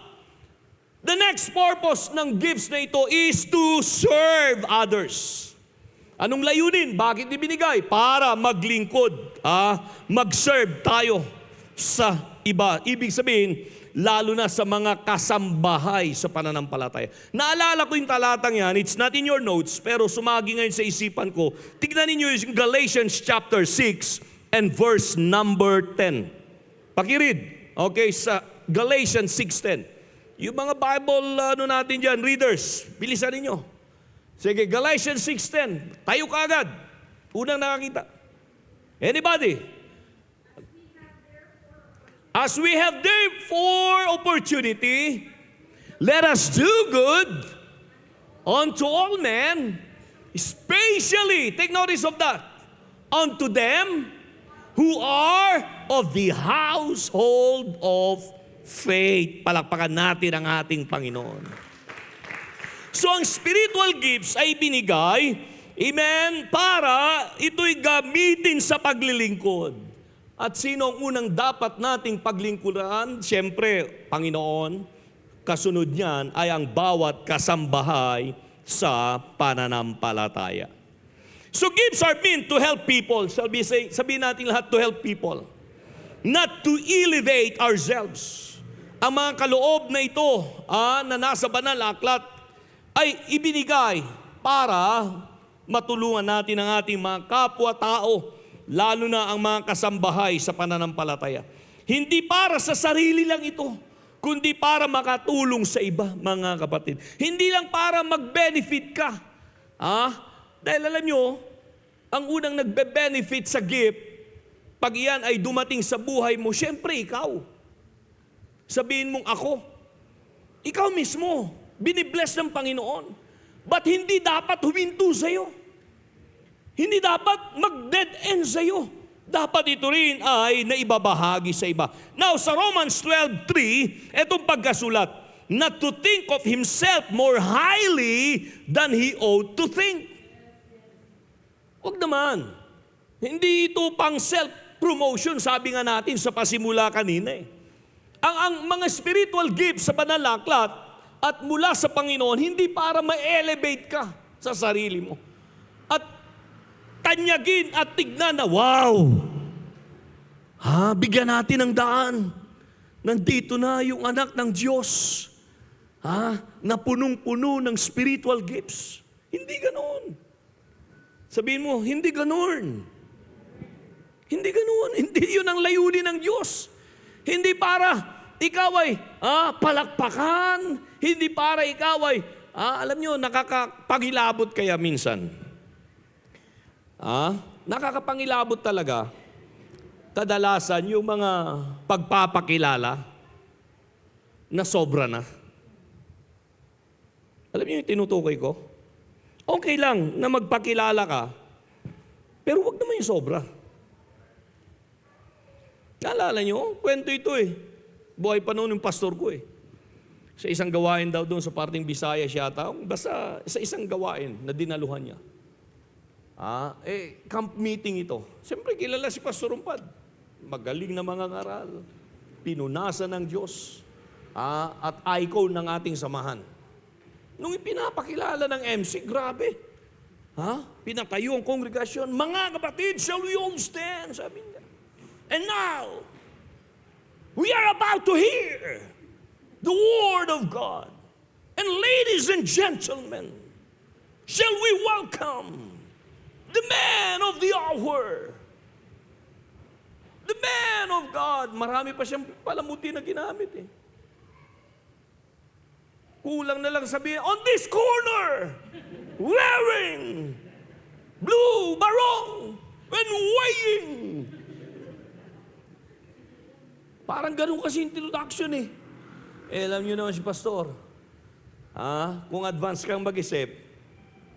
the next purpose ng gifts na ito is to serve others. Anong layunin? Bakit ibinigay? Para maglingkod, mag-serve tayo sa iba. Ibig sabihin, lalo na sa mga kasambahay sa pananampalataya. Naalala ko yung talatang yan, it's not in your notes, pero sumagi ngayon sa isipan ko. Tignan ninyo yung Galatians chapter 6 and verse number 10. Pakiread, okay, sa Galatians 6:10. Yung mga Bible natin dyan, readers, bilisan ninyo. Sige, Galatians 6:10. Tayo ka agad. Unang nakakita. Anybody? As we have therefore opportunity, let us do good unto all men, especially, take notice of that, unto them who are of the household of faith. Palakpakan natin ang ating Panginoon. So ang spiritual gifts ay binigay, amen, para ito'y gamitin sa paglilingkod. At sino ang unang dapat nating paglingkuran? Siyempre, Panginoon. Kasunod niyan ay ang bawat kasambahay sa pananampalataya. So gifts are meant to help people. Sabihin natin lahat, to help people. Not to elevate ourselves. Ang mga kaloob na ito na nasa banal na aklat ay ibinigay para matulungan natin ang ating mga kapwa-tao, lalo na ang mga kasambahay sa pananampalataya. Hindi para sa sarili lang ito, kundi para makatulong sa iba, mga kapatid. Hindi lang para mag-benefit ka. Dahil alam nyo, ang unang nagbe-benefit sa gift, pag iyan ay dumating sa buhay mo, syempre ikaw. Sabihin mong ako. Ikaw mismo. Binibless ng Panginoon. But hindi dapat huminto sa'yo. Hindi dapat mag-dead end sa'yo. Dapat ito rin ay naibabahagi sa iba. Now, sa Romans 12:3, itong pagkasulat, not to think of himself more highly than he ought to think. Huwag naman. Hindi ito pang self-promotion, sabi nga natin sa pasimula kanina. Ang mga spiritual gifts sa banal na aklat, at mula sa Panginoon, hindi para ma-elevate ka sa sarili mo. At tanyagin at tignan na, wow! Bigyan natin ng daan. Nandito na yung anak ng Diyos. Na punong-puno ng spiritual gifts. Hindi ganoon. Sabihin mo, hindi ganoon. Hindi ganoon. Hindi yun ang layunin ng Diyos. Hindi para ikaw ay palakpakan. Hindi para ikaw ay, alam nyo, nakakapangilabot kaya minsan. Nakakapangilabot talaga. Kadalasan yung mga pagpapakilala na sobra na. Alam niyo yung tinutukoy ko? Okay lang na magpakilala ka, pero wag naman yung sobra. Naalala niyo? Kwento ito Buhay pa noon yung pastor ko Sa isang gawain daw doon sa parting Bisaya siya basta sa isang gawain na dinaluhan niya. Camp meeting ito. Siyempre kilala si Pastor Rumpad. Magaling na mga ngaral. Pinunasan ng Diyos. At icon ng ating samahan. Nung ipinapakilala ng MC, grabe. Pinatayo ang kongregasyon. Mga kapatid, shall we all stand? Sabi niya. And now, we are about to hear the Word of God. And ladies and gentlemen, shall we welcome the man of the hour, the man of God. Marami pa siyang palamuti na ginamit Kulang na lang sabihin, on this corner, wearing blue barong and weighing. Parang ganun kasi introduction alam nyo naman si Pastor. Kung advance kang mag-isip,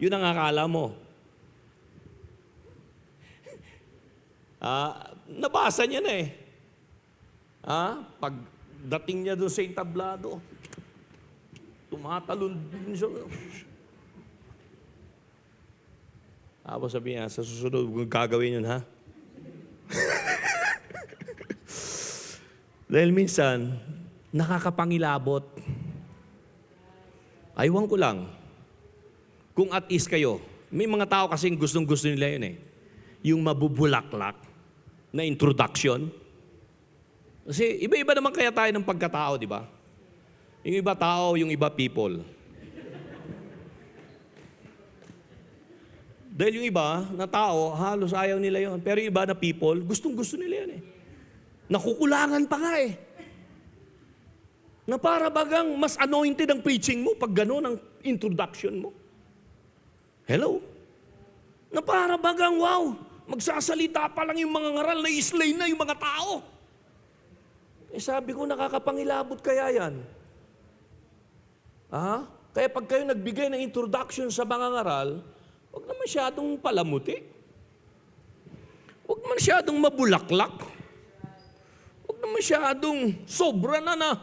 yun ang akala mo. nabasa niya na eh. Pagdating niya doon sa entablado, tumatalon din siya. Tapos sabi niya, sa susunod, huwag gagawin yun, ha? Dahil minsan, nakakapangilabot. Aywan ko lang, kung at is kayo, may mga tao kasing gustong-gusto nila yun eh. Yung mabubulaklak na introduction. Kasi iba-iba naman kaya tayo ng pagkatao, di ba? Yung iba tao, yung iba people. Dahil yung iba na tao, halos ayaw nila yon. Pero yung iba na people, gustong-gusto nila yan eh. Nakukulangan pa nga eh. Na para bagang mas anointed ang preaching mo pag gano'n ang introduction mo. Hello? Na para bagang wow, magsasalita pa lang yung mga ngaral na islay na yung mga tao. Eh sabi ko, nakakapangilabot kaya yan. Kaya pag kayo nagbigay ng introduction sa mga ngaral, huwag na masyadong palamuti. Huwag masyadong mabulaklak. Huwag na masyadong sobra na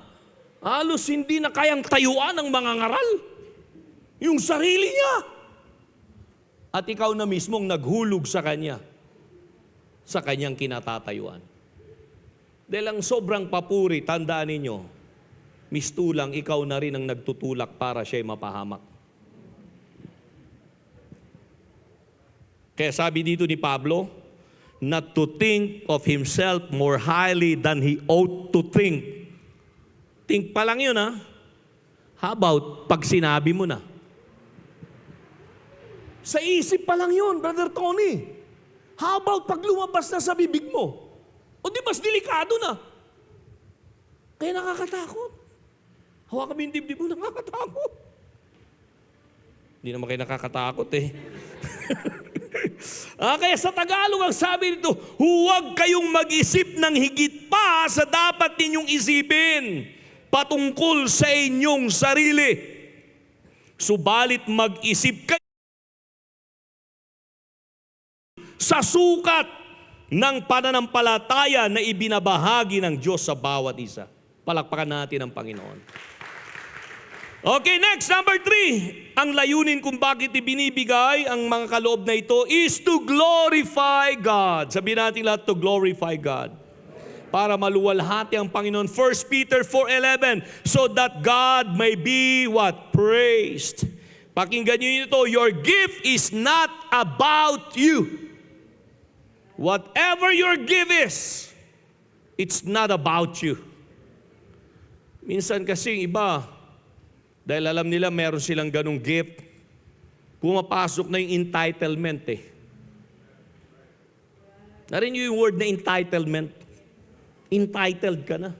halos hindi na kayang tayuan ng mga ngaral. Yung sarili niya. At ikaw na mismong naghulog sa kanya. Sa kanyang kinatatayuan. Dahil ang sobrang papuri, tandaan ninyo, mistulang ikaw na rin ang nagtutulak para siya'y mapahamak. Kaya sabi dito ni Pablo, not to think of himself more highly than he ought to think. Think pa lang yun, ha? How about pag sinabi mo na? Sa isip pa lang yun, Brother Tony. How about pag lumabas na sa bibig mo? O di mas delikado na. Kaya nakakatakot. Hawakan mo yung dibdib mo, nakakatakot. Hindi naman kayo nakakatakot eh. Kaya sa Tagalog ang sabi nito, huwag kayong mag-isip ng higit pa sa dapat ninyong isipin patungkol sa inyong sarili. Subalit mag-isip kayo sa sukat ng pananampalataya na ibinabahagi ng Diyos sa bawat isa. Palakpakan natin ang Panginoon. Okay, next, number 3. Ang layunin kung bakit ibinibigay ang mga kaloob na ito is to glorify God. Sabihin natin lahat, to glorify God. Para maluwalhati ang Panginoon. 1 Peter 4:11, so that God may be what? Praised. Pakinggan niyo ito, your gift is not about you. Whatever your gift is, it's not about you. Minsan kasi iba, dahil alam nila meron silang ganong gift, pumapasok na yung entitlement eh. Narinig niyo yung word na entitlement? Entitled ka na.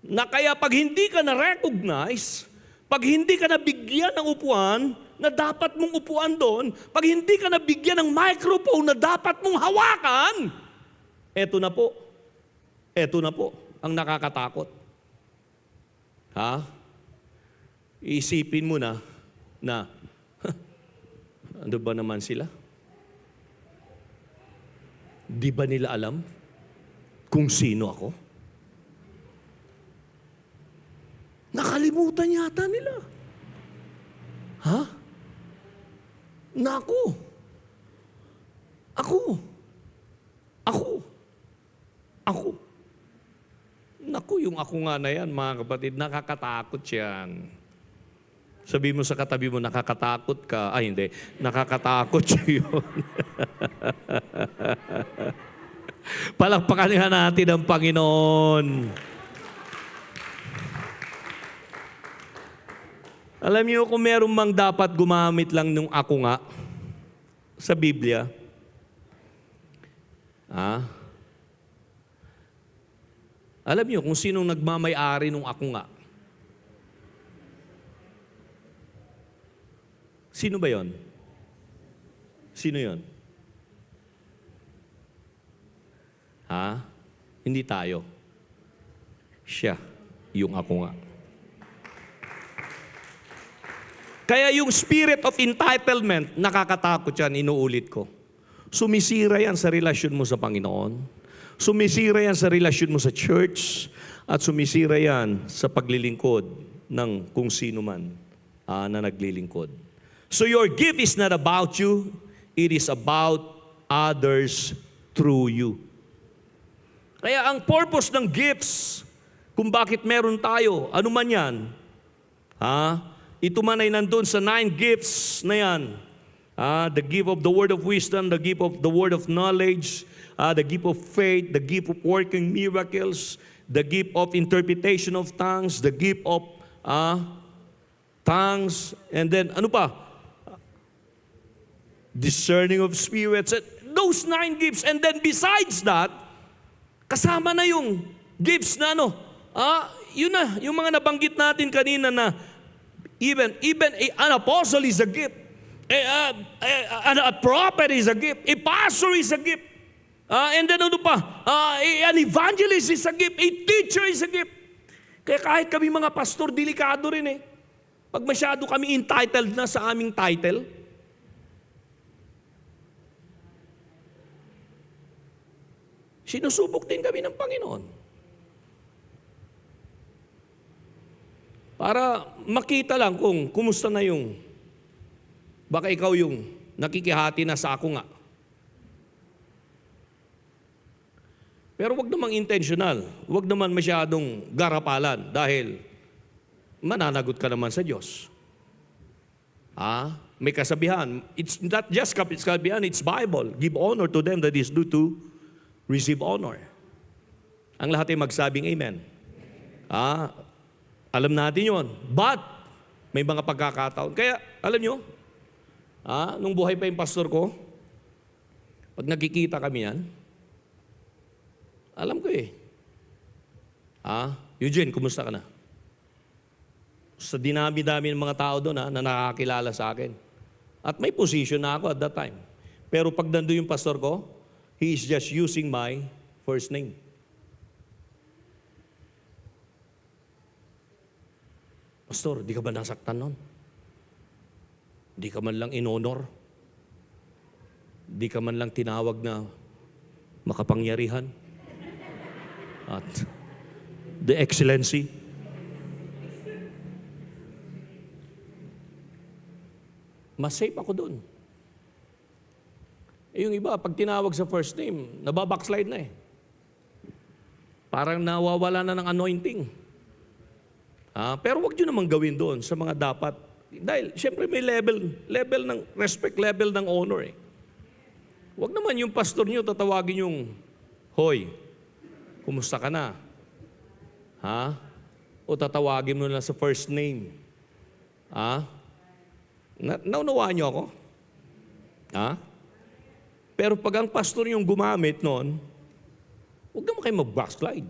Na kaya pag hindi ka na-recognize, pag hindi ka nabigyan ng upuan na dapat mong upuan doon, pag hindi ka nabigyan ng microphone na dapat mong hawakan, eto na po ang nakakatakot. Iisipin mo na, ano ba naman sila? Di ba nila alam kung sino ako? Nakalimutan yata nila. Naku. Ako. Naku, yung ako nga na yan, mga kapatid, nakakatakot yan. Sabi mo sa katabi mo, nakakatakot ka. Ay, hindi. Nakakatakot siya yun. Palakpakan nga natin ang Panginoon. Alam niyo kung meron mang dapat gumamit lang nung ako nga sa Biblia, alam niyo kung sinong nagmamay-ari nung ako nga? Sino ba yon? Sino yon? Hindi tayo. Siya, yung ako nga. Kaya yung spirit of entitlement, nakakatakot yan, inuulit ko. Sumisira yan sa relasyon mo sa Panginoon. Sumisira yan sa relasyon mo sa church at sumisira yan sa paglilingkod ng kung sino man na naglilingkod. So your gift is not about you, it is about others through you. Kaya ang purpose ng gifts, kung bakit meron tayo, ano man yan, ito man ay nandun sa 9 gifts na yan. The gift of the word of wisdom, the gift of the word of knowledge, the gift of faith, the gift of working miracles, the gift of interpretation of tongues, the gift of tongues, and then ano pa? Discerning of spirits. Those 9 gifts. And then besides that, kasama na yung gifts na yun na, yung mga nabanggit natin kanina na even an apostle is a gift. A prophet is a gift. A pastor is a gift. And then ano pa? An evangelist is a gift. A teacher is a gift. Kaya kahit kami mga pastor, delikado rin eh. Pag masyado kami entitled na sa aming title, sinusubok din kami ng Panginoon. Para makita lang kung kumusta na yung, baka ikaw yung nakikihati na sa ako nga. Pero wag namang intentional, wag naman masyadong garapalan dahil mananagot ka naman sa Diyos. May kasabihan, it's not just kasabihan, it's Bible. Give honor to them that is due to receive honor. Ang lahat ay magsabing amen. Alam natin yon. But, may mga pagkakataon. Kaya, alam nyo, nung buhay pa yung pastor ko, pag nakikita kami yan, alam ko Eugene, kumusta ka na? Sa dinami-dami ng mga tao doon na nakakilala sa akin. At may position na ako at that time. Pero pag nandun yung pastor ko, he is just using my first name. Pastor, di ka ba nasaktan nun? Di ka man lang in-honor? Di ka man lang tinawag na makapangyarihan? At the excellency? Mas safe ako doon. Yung iba, pag tinawag sa first name, nababackslide na eh. Parang nawawala na ng anointing. Pero wag nyo namang gawin doon sa mga dapat. Dahil, siyempre may level ng respect, level ng honor eh. Wag naman yung pastor nyo tatawagin yung, hoy, kumusta ka na? O tatawagin mo na sa first name. Naunawaan nyo ako? Pero pag ang pastor yung gumamit noon, huwag naman kayo mag-backslide.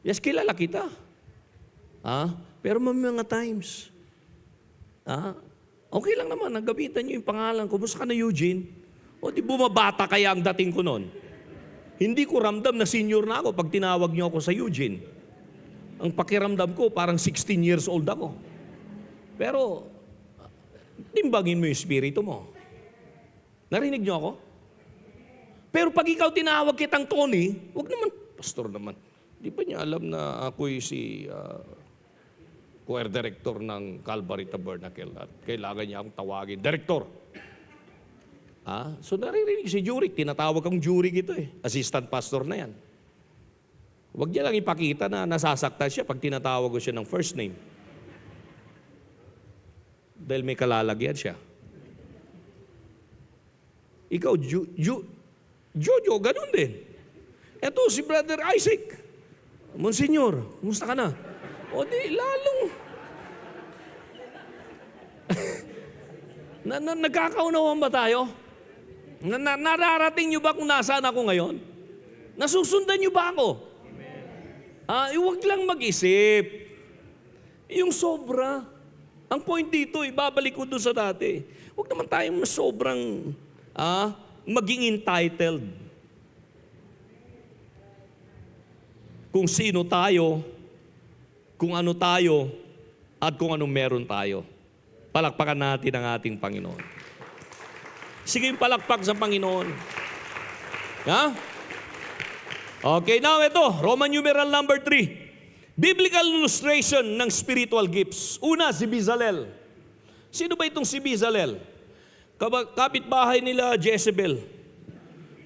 Yes, kilala kita. Pero may mga times, okay lang naman, nagabitan nyo yung pangalan ko. Kumusta ka na, Eugene? O di bumabata kaya ang dating ko noon? Hindi ko ramdam na senior na ako pag tinawag nyo ako sa Eugene. Ang pakiramdam ko, parang 16 years old ako. Pero, timbangin mo yung spirito mo. Narinig nyo ako? Pero pag ikaw tinawag kitang Tony, wag naman, pastor naman. Di ba niya alam na ako'y si choir director ng Calvary Tabernacle at kailangan niya akong tawagin, director. So naririnig si Jurik, tinatawag kang Jurik ito eh. Assistant pastor na yan. Wag niya lang ipakita na nasasaktan siya pag tinatawag ko siya ng first name. Dahil may kalalagyan siya. Ikaw, Jojo, ganun din. Eto, si Brother Isaac. Monsignor, kumusta ka na? O di, lalong. Nagkakaunawan ba tayo? Nararating nyo ba kung nasaan ako ngayon? Nasusundan nyo ba ako? Huwag lang mag-isip. Yung sobra. Ang point dito, ibabalik ko doon sa dati. Huwag naman tayong sobrang maging entitled. Kung sino tayo, kung ano tayo, at kung anong meron tayo. Palakpakan natin ang ating Panginoon. Sige, palakpak sa Panginoon. Okay, now ito, Roman numeral number 3. Biblical illustration ng spiritual gifts. Una, si Bezalel. Sino ba itong si Bezalel? Kapitbahay nila Jezebel.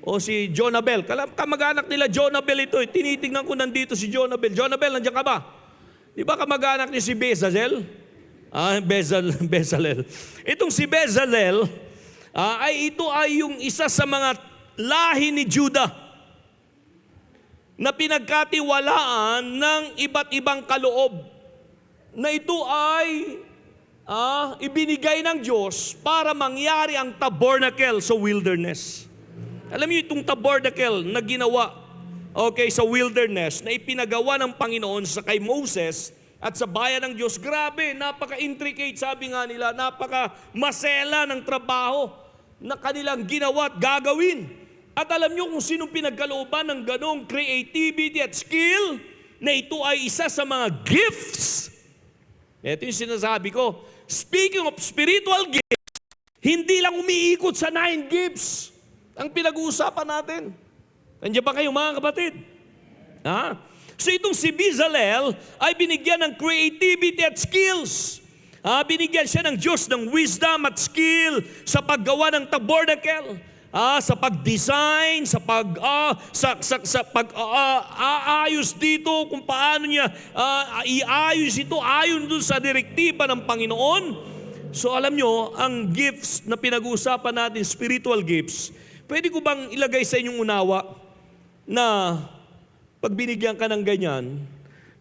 O si Jonabel. Kamag-anak nila Jonabel ito. Tinitingnan ko nandito si Jonabel. Jonabel, nandiyan ka ba? Di ba kamag-anak niya si Bezalel? Bezalel. Itong si Bezalel, ito ay yung isa sa mga lahi ni Judah na pinagkatiwalaan ng iba't ibang kaloob na ito ay ibinigay ng Diyos para mangyari ang tabernacle sa wilderness. Alam niyo itong tabernacle na ginawa sa wilderness na ipinagawa ng Panginoon sa kay Moses at sa bayan ng Diyos. Grabe, napaka-intricate, sabi nga nila, napaka-masela ng trabaho na kanilang ginawa at gagawin. At alam niyo kung sinong pinagkalooban ng ganong creativity at skill na ito ay isa sa mga gifts. Ito yung sinasabi ko. Speaking of spiritual gifts, hindi lang umiikot sa 9 gifts ang pinag-uusapan natin. Nandiyan ba kayo mga kapatid? So itong si Bezalel ay binigyan ng creativity at skills. Binigyan siya ng Diyos ng wisdom at skill sa paggawa ng tabernacle. Sa pag-design, sa pag-aayos dito, kung paano niya iayos ito ayon dun sa direktiba ng Panginoon. So alam nyo, ang gifts na pinag-uusapan natin, spiritual gifts, pwede ko bang ilagay sa inyong unawa na pag binigyan ka ng ganyan,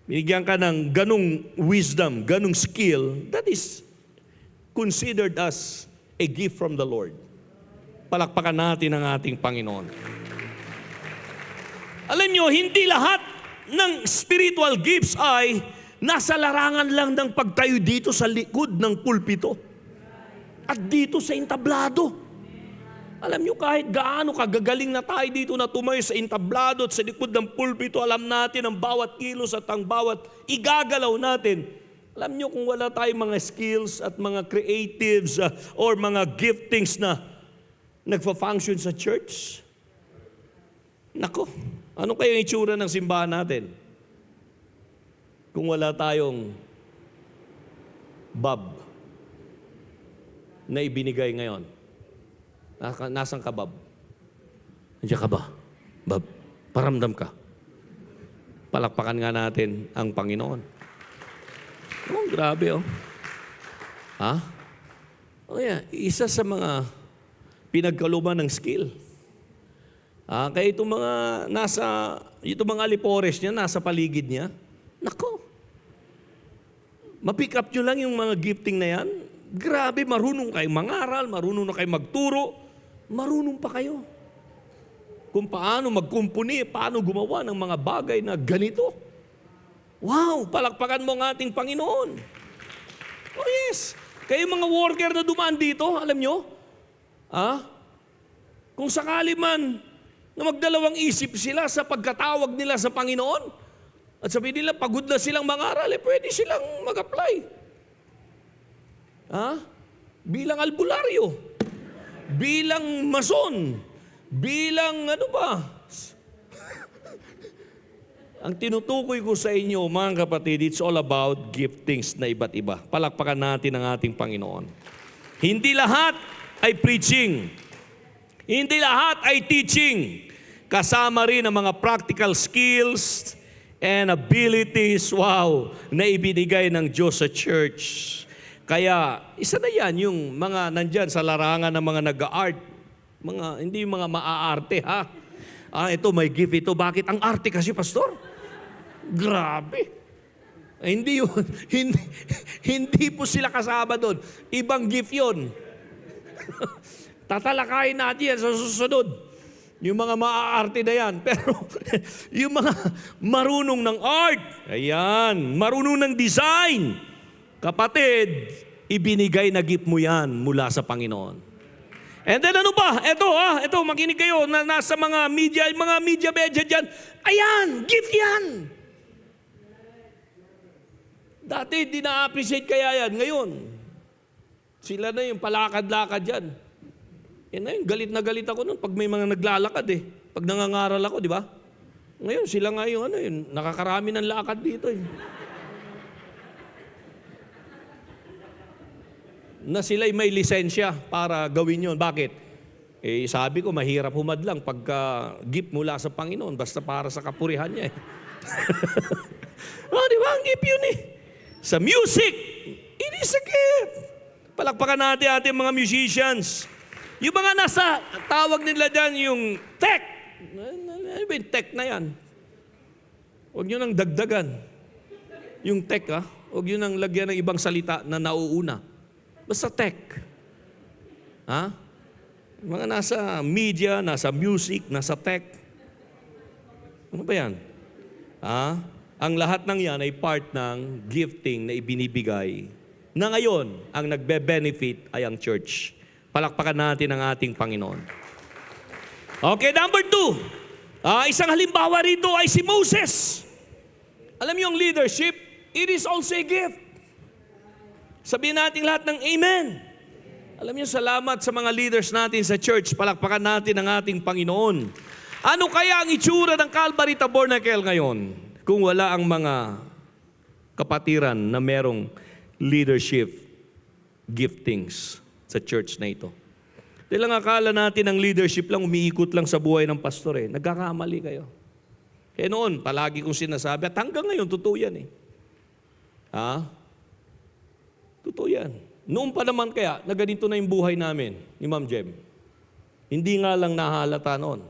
binigyan ka ng ganong wisdom, ganong skill, that is considered as a gift from the Lord. Palakpakan natin ang ating Panginoon. Alam nyo, hindi lahat ng spiritual gifts ay nasa larangan lang ng pagtayo dito sa likod ng pulpito at dito sa entablado. Alam nyo, kahit gaano kagagaling na tayo dito na tumayo sa entablado at sa likod ng pulpito, alam natin ang bawat kilos at ang bawat igagalaw natin. Alam nyo, kung wala tayong mga skills at mga creatives or mga giftings na nagfa-function sa church, nako, ano kaya yung itsura ng simbahan natin kung wala tayong Bob na ibinigay ngayon? Nasaan ka, Bob? Nandiyan ka ba? Bob, paramdam ka. Palakpakan nga natin ang Panginoon. Oh, grabe oh. Isa sa mga pinagkaluban ng skill. Kaya itong mga alipores niya, nasa paligid niya, nako, ma-pick up nyo lang yung mga gifting na yan. Grabe, marunong kayo mangaral, marunong na kayo magturo, marunong pa kayo. Kung paano magkumpuni, paano gumawa ng mga bagay na ganito. Wow, palakpakan mo ang ating Panginoon. Oh yes, kayo mga worker na dumaan dito, alam nyo, kung sakali man na magdalawang isip sila sa pagkatawag nila sa Panginoon at sabihin nila pagod na silang mangaral, pwede silang mag-apply. Bilang albularyo, bilang mason, bilang Ang tinutukoy ko sa inyo, mga kapatid, it's all about giftings na iba't iba. Palakpakan natin ang ating Panginoon. Hindi lahat ay preaching. Hindi lahat ay teaching. Kasama rin ang mga practical skills and abilities, na ibinigay ng Diyos sa church. Kaya, isa na yan, yung mga nandyan sa larangan ng mga nag-art. Hindi mga maaarte, ito, may gift ito. Bakit? Ang arte kasi, pastor. Grabe. Hindi yun. Hindi po sila kasama doon. Ibang gift yun. Tatalakayin natin yan sa susunod. Yung mga maaarte na yan. Pero yung mga marunong ng art, ayan, marunong ng design, kapatid, ibinigay na gift mo yan mula sa Panginoon. And then ano pa? Ito, makinig kayo na nasa mga media dyan. Ayan, gift yan. Dati, di na-appreciate kaya yan. Ngayon, sila na yung palakad-lakad dyan. Yan na yun, galit na galit ako nun pag may mga naglalakad Pag nangangaral ako, di ba? Ngayon, sila nga yung nakakarami ng lakad dito. Na sila'y may lisensya para gawin yon. Bakit? Sabi ko, mahirap humadlang pagka gift mula sa Panginoon, basta para sa kapurihan niya. Di ba? Ang gift yun Sa music, it is a gift. Palakpakan natin ating mga musicians. Yung mga nasa, tawag nila dyan yung tech. Ano ba yung tech na yan? Huwag nyo nang dagdagan. Yung tech, huwag nyo nang lagyan ng ibang salita na nauuna. Basta tech. Mga nasa media, nasa music, nasa tech. Ano ba yan? Ang lahat ng yan ay part ng gifting na ibinibigay na ngayon, ang nagbe-benefit ay ang church. Palakpakan natin ang ating Panginoon. Okay, number 2. Isang halimbawa rito ay si Moses. Alam niyo ang leadership, it is also a gift. Sabihin natin lahat ng amen. Alam niyo, salamat sa mga leaders natin sa church. Palakpakan natin ang ating Panginoon. Ano kaya ang itsura ng Calvary Tabernacle ngayon kung wala ang mga kapatiran na merong leadership giftings sa church na ito? Dahil lang akala natin ang leadership lang, umiikot lang sa buhay ng pastor. Nagkakamali kayo. Noon, palagi kong sinasabi, at hanggang ngayon, totoo yan Totoo yan. Noon pa naman kaya, na ganito na yung buhay namin ni Ma'am Jem. Hindi nga lang nahalata noon.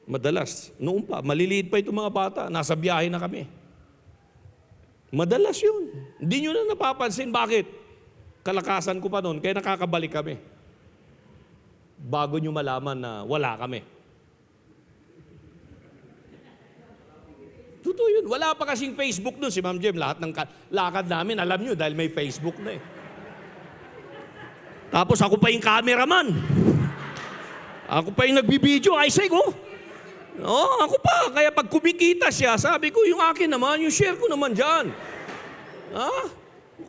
Madalas, noon pa, maliliit pa itong mga bata, nasa biyahe na kami. Madalas yun. Hindi nyo na napapansin. Bakit? Kalakasan ko pa noon, kaya nakakabalik kami. Bago nyo malaman na wala kami. Totoo yun. Wala pa kasing Facebook nun. Si Ma'am Jem, lahat ng lakad namin, alam nyo, dahil may Facebook na Tapos ako pa yung cameraman. Ako pa yung nagbibideo. Ay, say ko. Ako pa. Kaya pag kumikita siya, sabi ko, yung akin naman, yung share ko naman dyan.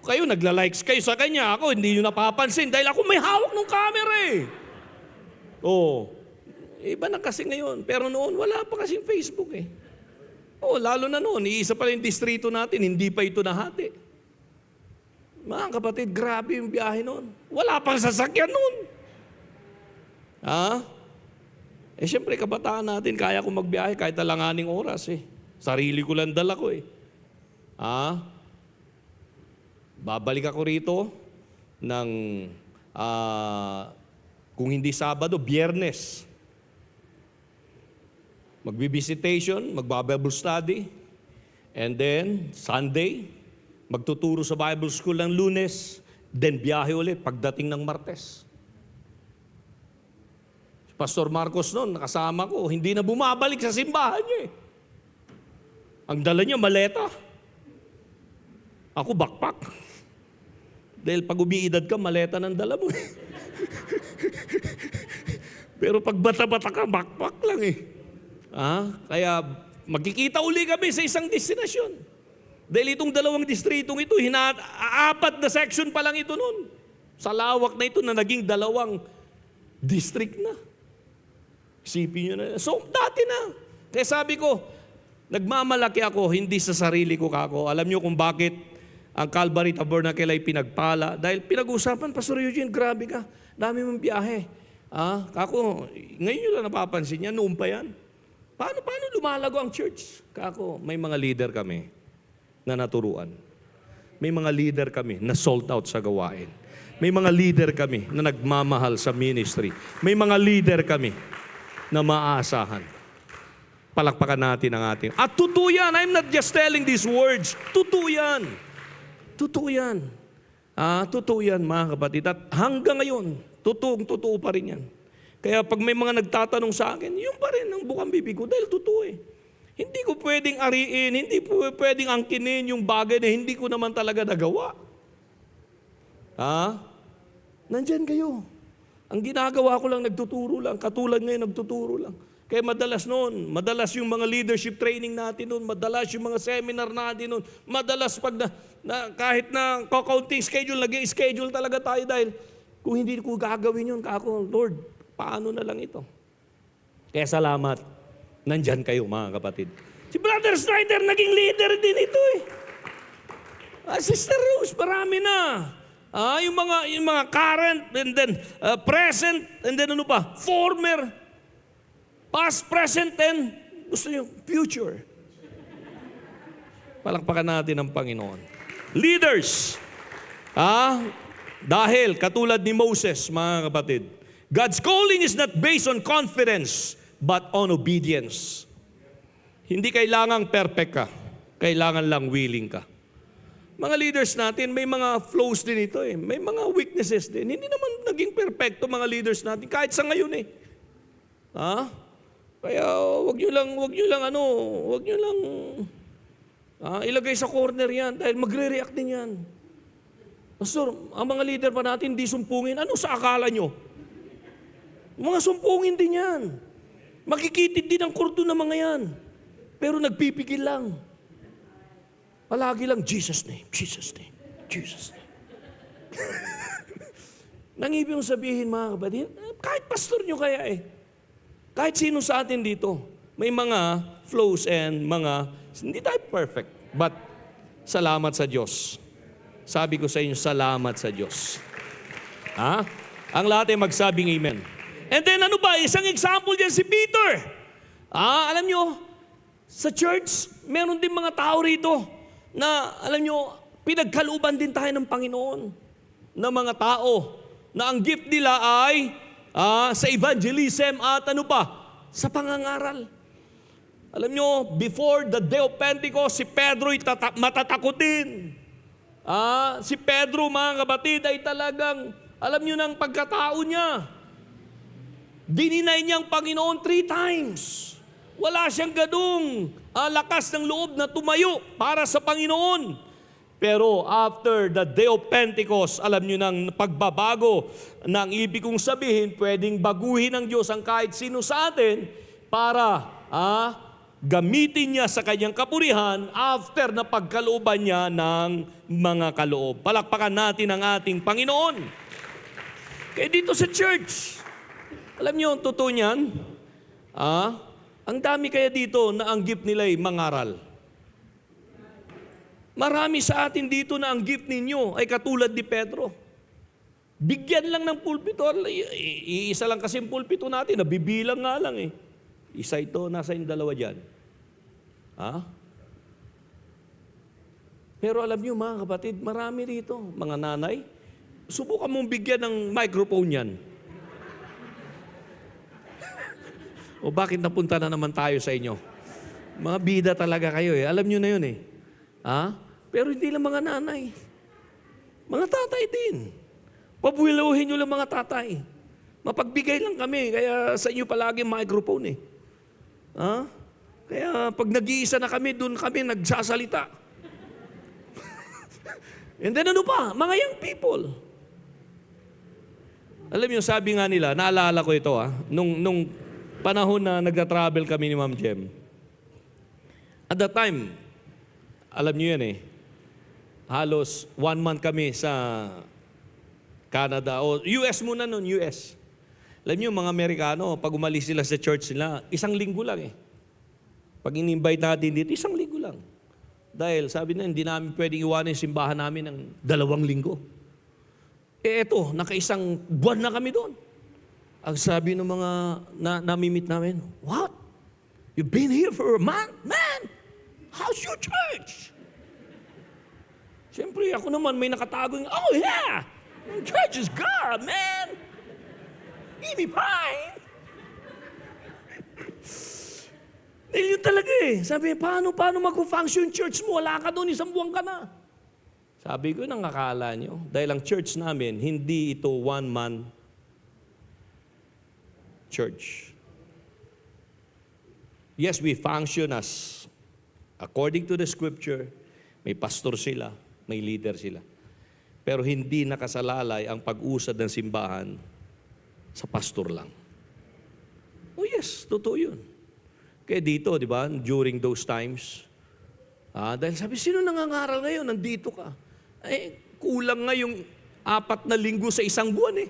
Kayo, nagla-likes kayo sa kanya. Ako, hindi nyo napapansin dahil ako may hawak ng camera Iba na kasi ngayon. Pero noon, wala pa kasing Facebook lalo na noon, iisa pa rin distrito natin, hindi pa ito nahati. Mga kapatid, grabe yung biyahe noon. Wala pang sasakyan noon. Siyempre, kabataan natin, kaya kong magbiyahe kahit alanganing oras Sarili ko lang dala ko Babalik ako rito ng, kung hindi Sabado, Biyernes. Magbi-visitation, magba-Bible study, and then Sunday, magtuturo sa Bible School ng Lunes, then biyahe ulit pagdating ng Martes. Pastor Marcos noon, nakasama ko, hindi na bumabalik sa simbahan niya Ang dala niya, maleta. Ako, backpack. Dahil pag umiidad ka, maleta ng dala mo Pero pag bata-bata ka, backpack lang Kaya magkikita uli kami sa isang destinasyon. Dahil itong dalawang distritong ito, apat na section pa lang ito noon. Sa lawak na ito na naging dalawang district na. Isipin nyo na. So, dati na. Kaya sabi ko, nagmamalaki ako, hindi sa sarili ko kako. Alam nyo kung bakit ang Calvary Tabernacle ay pinagpala? Dahil pinag-usapan, Pastor Eugene, grabe ka. Dami mong biyahe. Kako, ngayon nyo lang napapansin yan, noon pa yan. Paano lumalago ang church? Kako, may mga leader kami na naturuan. May mga leader kami na sold out sa gawain. May mga leader kami na nagmamahal sa ministry. May mga leader kami na maaasahan. Palakpakan natin ang ating. At totoo yan. I'm not just telling these words. Totoo yan. Totoo yan. Totoo yan, mga kapatid. At hanggang ngayon, totoo pa rin yan. Kaya pag may mga nagtatanong sa akin, yun pa rin ang bukang bibig ko dahil totoo Hindi ko pwedeng ariin, hindi po pwedeng angkinin yung bagay na hindi ko naman talaga nagawa. Nandyan kayo. Ang ginagawa ko lang, nagtuturo lang. Katulad ngayon, nagtuturo lang. Kaya madalas yung mga leadership training natin noon, madalas yung mga seminar natin noon, madalas pag kahit na counting schedule, nag-schedule talaga tayo dahil kung hindi ko gagawin yun, kako, Lord, paano na lang ito? Kaya salamat Nandyan kayo, mga kapatid. Si Brother Snyder, naging leader din ito eh. Sister Rose, marami na. Yung mga current, and then present, and then ano pa? Former, past, present, and gusto nyo, future. Palakpakan natin ang Panginoon. Leaders. Dahil, katulad ni Moses, mga kapatid, God's calling is not based on confidence, but on obedience. Hindi kailangang perfect ka. Kailangan lang willing ka. Mga leaders natin, may mga flaws din ito eh. May mga weaknesses din. Hindi naman naging perfecto mga leaders natin, kahit sa ngayon eh. Kaya wag nyo lang ilagay sa corner yan dahil magre-react din yan. Pastor, ang mga leader pa natin hindi sumpungin. Ano sa akala nyo? Mga sumpungin din yan. Makikitid din ang kurdo ng mga yan. Pero nagpipigil lang. Palagi lang, Jesus name, Jesus name, Jesus name. Nang ibig mong sabihin, mga kapatid, kahit pastor nyo kaya eh. Kahit sino sa atin dito, may mga flaws and mga, hindi tayo perfect. But, salamat sa Diyos. Sabi ko sa inyo, salamat sa Diyos. Ang lahat ay magsabing amen. And then ano ba, isang example dyan si Peter. Alam nyo, sa church, meron din mga tao rito na, alam nyo, pinagkalooban din tayo ng Panginoon na mga tao na ang gift nila ay sa evangelism at ano pa, sa pangangaral. Alam nyo, before the day of Pentecost, si Pedro'y matatakotin. Si Pedro, mga kapatid, ay talagang, alam nyo ng pagkatao niya, dininay niyang Panginoon 3 times. Wala siyang ganung lakas ng loob na tumayo para sa Panginoon. Pero after the day of Pentecost, alam nyo ng pagbabago ng ibig kong sabihin, pwedeng baguhin ng Diyos ang kahit sino sa atin para gamitin niya sa kanyang kapurihan after na pagkalooban niya ng mga kaloob. Palakpakan natin ang ating Panginoon. Kaya dito sa church, alam nyo, totoo niyan, ang dami kaya dito na ang gift nila ay mangaral. Marami sa atin dito na ang gift ninyo ay katulad ni Pedro. Bigyan lang ng pulpito. Iisa lang kasi yung pulpito natin, nabibilang nga lang eh. Isa ito, nasa yung dalawa dyan. Pero alam nyo mga kapatid, marami rito, mga nanay, subukan mong bigyan ng microphone yan. O bakit napunta na naman tayo sa inyo? Mga bida talaga kayo eh. Alam nyo na yun eh. Pero hindi lang mga nanay. Mga tatay din. Pabuiluhin nyo lang mga tatay. Mapagbigay lang kami. Kaya sa inyo palagi microphone eh. Kaya pag nag-iisa na kami, doon kami nagsasalita. And then ano pa? Mga young people. Alam nyo, sabi nga nila, naalala ko ito nung panahon na nagta-travel kami ni Ma'am Jem. At that time, alam nyo yan eh, halos 1 month kami sa Canada, o US muna nun, US. Alam nyo, mga Amerikano, pag umalis sila sa church nila, 1 linggo lang eh. Pag in-invite natin dito, 1 linggo lang. Dahil sabi na, hindi namin pwedeng iwanan yung simbahan namin ng 2 linggo. Eto, naka-1 buwan na kami doon. Ang sabi ng mga namimit namin, what? You've been here for a month? Man, how's your church? Siyempre, ako naman may nakatago yung, oh yeah, your church is God, man. Give me fine. Dahil yun talaga eh. Sabi, paano mag-function church mo? Wala ka doon, 1 buwan ka na. Sabi ko, nang akala nyo, dahil ang church namin, hindi ito 1-man church. Yes, we function as according to the scripture, may pastor sila, may leader sila. Pero hindi nakasalalay ang pag-usad ng simbahan sa pastor lang. Oh yes, totoo yun. Kaya dito, di ba, during those times, dahil sabi, sino nangangaral ngayon? Nandito ka. Kulang nga yung 4 na linggo sa 1 buwan eh.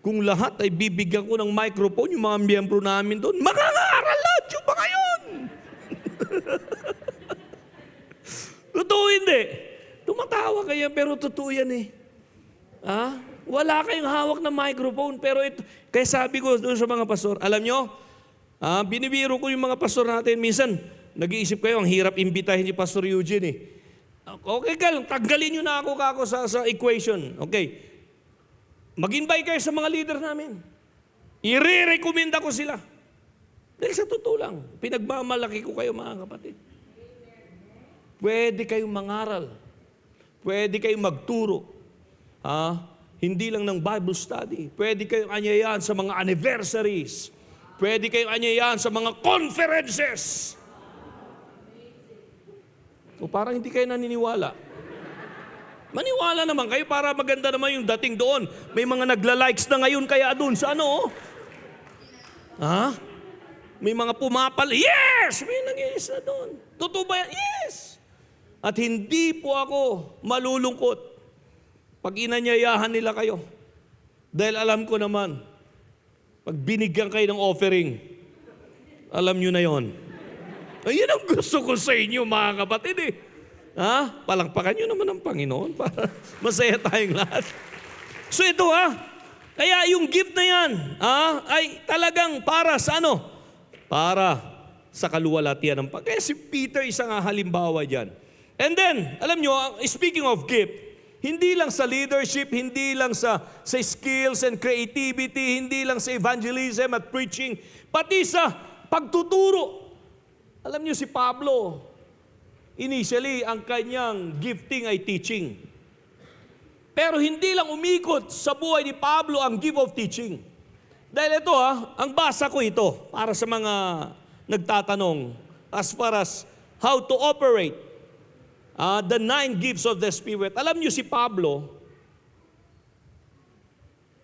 Kung lahat ay bibigyan ko ng microphone, yung mga miyembro namin doon, mangangaral lahat Totoo hindi. Tumatawa kayo, pero totoo yan eh. Ha? Wala kayong hawak na microphone, pero ito, kaya sabi ko doon sa mga pastor, alam nyo, binibiro ko yung mga pastor natin, minsan, nag-iisip kayo, ang hirap imbitahin si Pastor Eugene eh. Okay ka lang, tanggalin nyo na ako sa equation. Okay. Mag-invite kayo sa mga leader namin. I-re-recommenda ko sila. Dahil sa totoo lang, pinagmamalaki ko kayo mga kapatid. Pwede kayong mangaral. Pwede kayong magturo. Hindi lang ng Bible study. Pwede kayong anyayahan sa mga anniversaries. Pwede kayong anyayahan sa mga conferences. O parang hindi kayo naniniwala. Maniwala naman kayo para maganda naman yung dating doon. May mga nagla-likes na ngayon kaya doon sa ano. May mga pumapal. Yes! May nangyayos na doon. Totoo ba yan? Yes! At hindi po ako malulungkot pag inanyayahan nila kayo. Dahil alam ko naman, pag binigyan kayo ng offering, alam nyo na yon. Ayun ang gusto ko sa inyo mga kapatid eh. Palakpakan nyo naman ang Panginoon para masaya tayong lahat. So ito kaya yung gift na yan ay talagang para sa ano? Para sa kaluwalhatian ng Kaya si Peter isang halimbawa dyan. And then, alam nyo, speaking of gift, hindi lang sa leadership, hindi lang sa skills and creativity, hindi lang sa evangelism at preaching, pati sa pagtuturo. Alam nyo si Pablo, initially, ang kanyang gifting ay teaching. Pero hindi lang umikot sa buhay ni Pablo ang gift of teaching. Dahil ito ang basa ko ito para sa mga nagtatanong as far as how to operate the 9 gifts of the Spirit. Alam nyo si Pablo,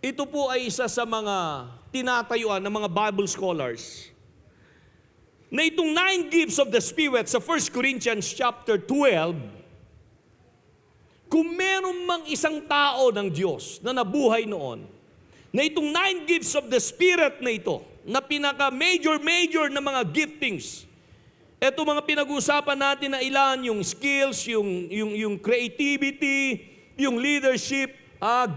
ito po ay isa sa mga tinatayuan ng mga Bible scholars na itong 9 gifts of the Spirit sa 1 Corinthians chapter 12, kung meron mang isang tao ng Diyos na nabuhay noon, na itong 9 gifts of the Spirit na ito, na pinaka-major na mga giftings, ito mga pinag-uusapan natin na ilan, yung skills, yung creativity, yung leadership,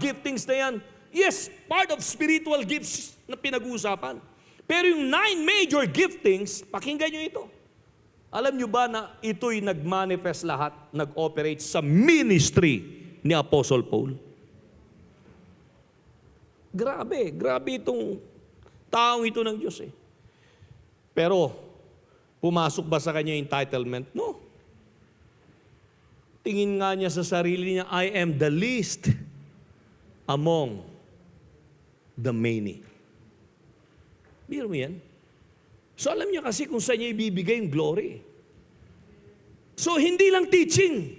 giftings na yan. Yes, part of spiritual gifts na pinag-uusapan. Pero yung 9 major giftings, pakinggan nyo ito. Alam nyo ba na ito'y nag-manifest lahat, nag-operate sa ministry ni Apostle Paul? Grabe itong taong ito ng Diyos eh. Pero, pumasok ba sa kanya entitlement? No. Tingin nga niya sa sarili niya, I am the least among the many. Biro mo yan? So alam niya kasi kung saan niya ibibigay yung glory. So hindi lang teaching.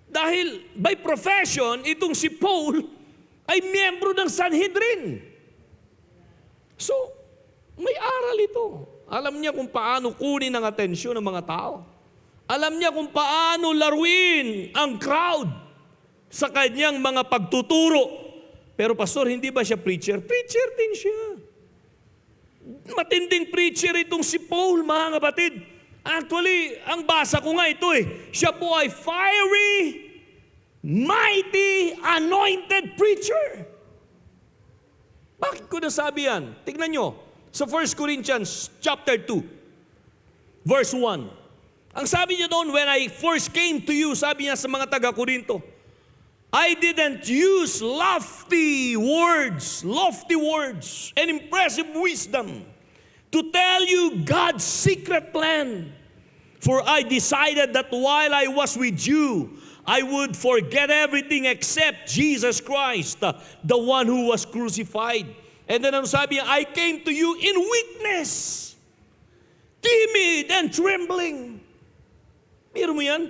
Dahil by profession, itong si Paul ay miyembro ng Sanhedrin. So, may aral ito. Alam niya kung paano kunin ang atensyon ng mga tao. Alam niya kung paano laruin ang crowd sa kanyang mga pagtuturo. Pero pastor, hindi ba siya preacher? Preacher din siya. Matinding preacher itong si Paul, mga kapatid. Actually, ang basa ko nga ito eh. Siya po ay fiery, mighty, anointed preacher. Bakit ko nasabi yan? Tignan nyo. Sa 1 Corinthians chapter 2, verse 1. Ang sabi niya doon, when I first came to you, sabi niya sa mga taga-Korinto, I didn't use lofty words and impressive wisdom to tell you God's secret plan. For I decided that while I was with you, I would forget everything except Jesus Christ, the one who was crucified. And then ang sabi niya, I came to you in weakness, timid and trembling. Biro mo yan?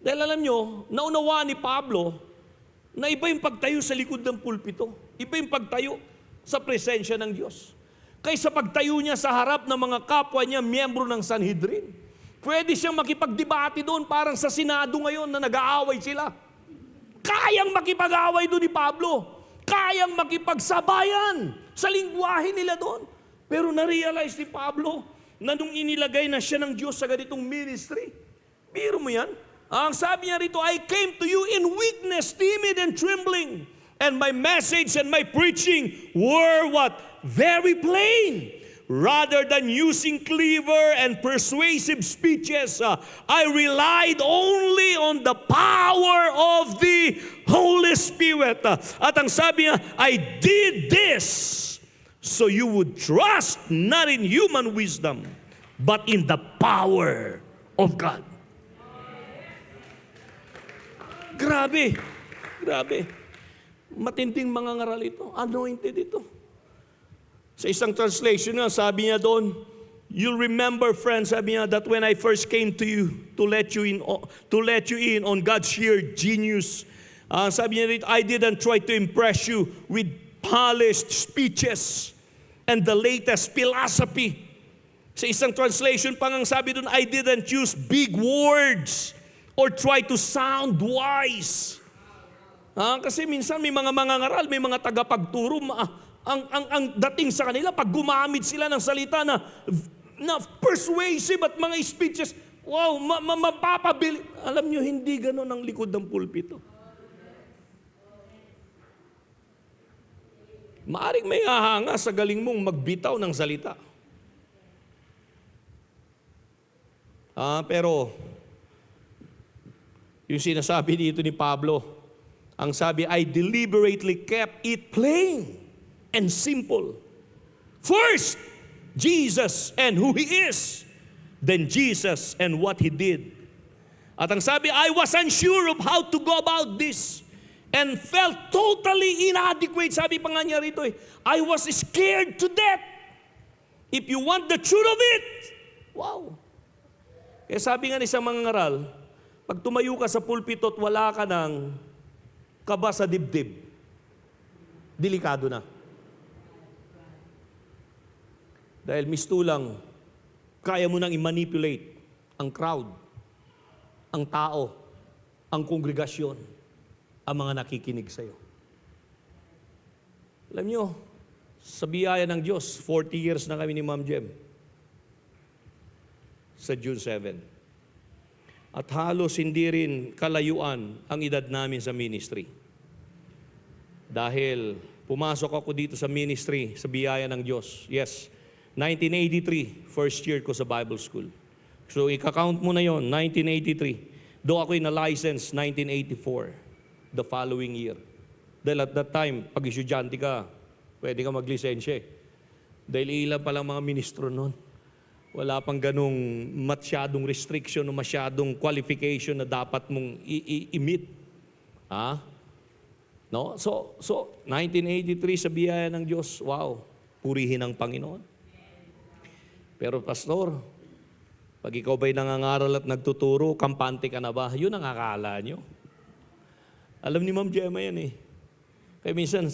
Dahil alam nyo, naunawaan ni Pablo, na iba yung pagtayo sa likod ng pulpito. Iba yung pagtayo sa presensya ng Diyos. Kaysa pagtayo niya sa harap ng mga kapwa niya, miyembro ng Sanhedrin. Pwede siyang makipagdebate doon parang sa Senado ngayon na nag-aaway sila. Kayang makipag-aaway doon ni Pablo. Kayang makipagsabayan sa lingwahe nila doon. Pero na-realize ni Pablo na nung inilagay na siya ng Diyos sa ganitong ministry. Biro mo yan? Ang sabi niya rito, I came to you in weakness, timid and trembling. And my message and my preaching were what? Very plain. Rather than using clever and persuasive speeches, I relied only on the power of the Holy Spirit. At ang sabi niya, I did this so you would trust not in human wisdom, but in the power of God. Grabe, grabe. Matinding mga ngaral ito. Anointed ito. Sa isang translation nga, sabi niya doon, you'll remember, friends, sabi niya, that when I first came to you to let you in on God's sheer genius, sabi niya rito, I didn't try to impress you with polished speeches and the latest philosophy. Sa isang translation pang ang sabi doon, I didn't use big words or try to sound wise. Kasi minsan may mga mangangaral, may mga tagapagturo, ang dating sa kanila, pag gumamit sila ng salita na persuasive at mga speeches, wow, mapapabili. Alam nyo, hindi ganon ang likod ng pulpito. Maaring may hahanga sa galing mong magbitaw ng salita. Pero, yung sinasabi dito ni Pablo, ang sabi, I deliberately kept it plain and simple. First, Jesus and who He is. Then Jesus and what He did. At ang sabi, I was unsure of how to go about this and felt totally inadequate. Sabi pa nga niya rito, I was scared to death. If you want the truth of it, wow. Kaya sabi nga ni isang mangangaral, pag tumayo ka sa pulpito at wala ka ng kaba sa dibdib, delikado na. Dahil mistulang, kaya mo nang i-manipulate ang crowd, ang tao, ang kongregasyon, ang mga nakikinig sa'yo. Alam nyo, sa biyaya ng Diyos, 40 years na kami ni Ma'am Jem sa June 7. At halos hindi rin kalayuan ang edad namin sa ministry. Dahil pumasok ako dito sa ministry sa biyaya ng Diyos. Yes, 1983, first year ko sa Bible School. So ika-count mo na yon, 1983. Doon ako'y na-license 1984, the following year. Dahil at that time, pag estudyante ka, pwede ka mag-lisensya. Dahil ilan pa lang mga ministro noon. Wala pang ganong masyadong restriction o masyadong qualification na dapat mong i-meet. No? So 1983 sa biyaya ng Diyos, wow, purihin ang Panginoon. Pero pastor, pag ikaw ba'y nangangaral at nagtuturo, kampante ka na ba? Yun ang akala nyo. Alam ni Ma'am Gemma yan eh. Kaya minsan,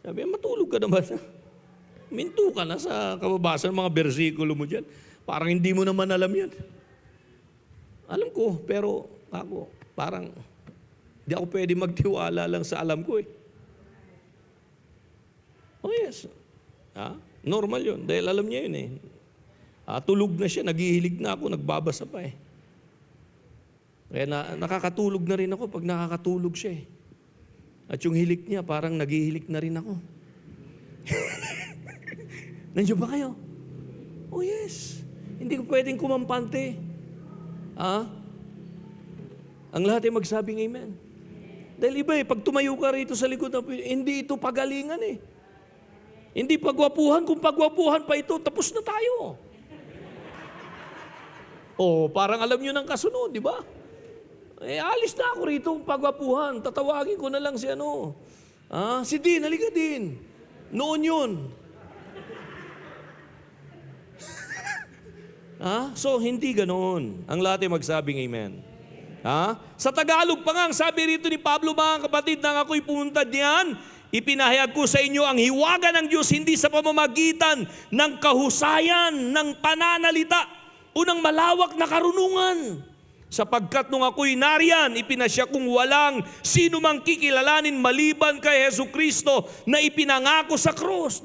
sabi, matulog ka naman. Minto ka na sa kababasa ng mga bersikulo mo dyan. Parang hindi mo naman alam yan. Alam ko, pero ako, parang di ako pwede magtiwala lang sa alam ko eh. Oh yes. Normal yun. Dahil alam niya yun eh. Tulog na siya, naghihilig na ako, nagbabasa pa eh. Kaya nakakatulog na rin ako pag nakakatulog siya eh. At yung hilik niya, parang naghihilik na rin ako. Nandiyo ba kayo? Oh yes. Hindi ko pwedeng kumampante. Ang lahat ay magsabing amen. Dahil iba eh, pag tumayo ka rito sa likod, hindi ito pagalingan eh. Hindi pagwapuhan. Kung pagwapuhan pa ito, tapos na tayo. Parang alam nyo ng kasunod, di ba? Alis na ako rito kung pagwapuhan. Tatawagin ko na lang si si Din, halika Din. Noon yun. So, hindi ganoon. Ang lahat ay magsabing amen. Sa Tagalog pa nga, ang sabi rito ni Pablo, mga kapatid, nang ako'y pumunta diyan, ipinahayag ko sa inyo ang hiwaga ng Diyos hindi sa pamamagitan ng kahusayan, ng pananalita, o ng malawak na karunungan. Sapagkat nung ako'y nariyan, ipinasya kong walang sino mang kikilalanin maliban kay Jesu Kristo na ipinangako sa krus,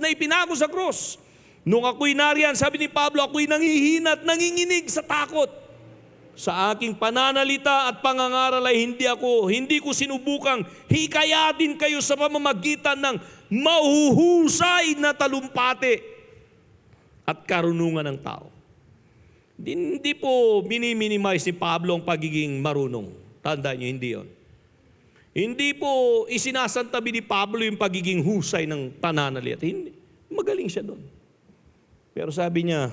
Nung ako'y nariyan, sabi ni Pablo, ako'y nanghihina at nanginginig sa takot. Sa aking pananalita at pangangaral ay hindi ko sinubukang hikayatin kayo sa pamamagitan ng mahuhusay na talumpati at karunungan ng tao. Hindi po mini-minimize ni Pablo ang pagiging marunong. Tandaan niyo, hindi yon. Hindi po isinasantabi ni Pablo yung pagiging husay ng pananalita. Hindi. Magaling siya doon. Pero sabi niya,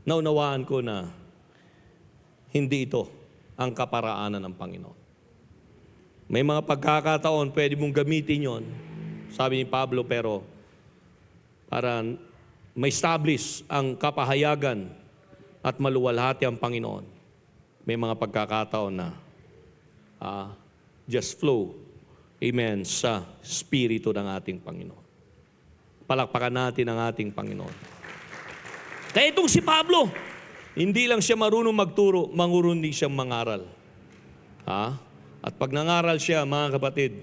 naunawaan ko na hindi ito ang kaparaanan ng Panginoon. May mga pagkakataon, pwede mong gamitin yon, sabi ni Pablo, pero para ma-establish ang kapahayagan at maluwalhati ang Panginoon, may mga pagkakataon na just flow, amen, sa Espiritu ng ating Panginoon. Palakpakan natin ang ating Panginoon. Kaya itong si Pablo, hindi lang siya marunong magturo, marunong siyang mangaral. At pag nangaral siya, mga kapatid,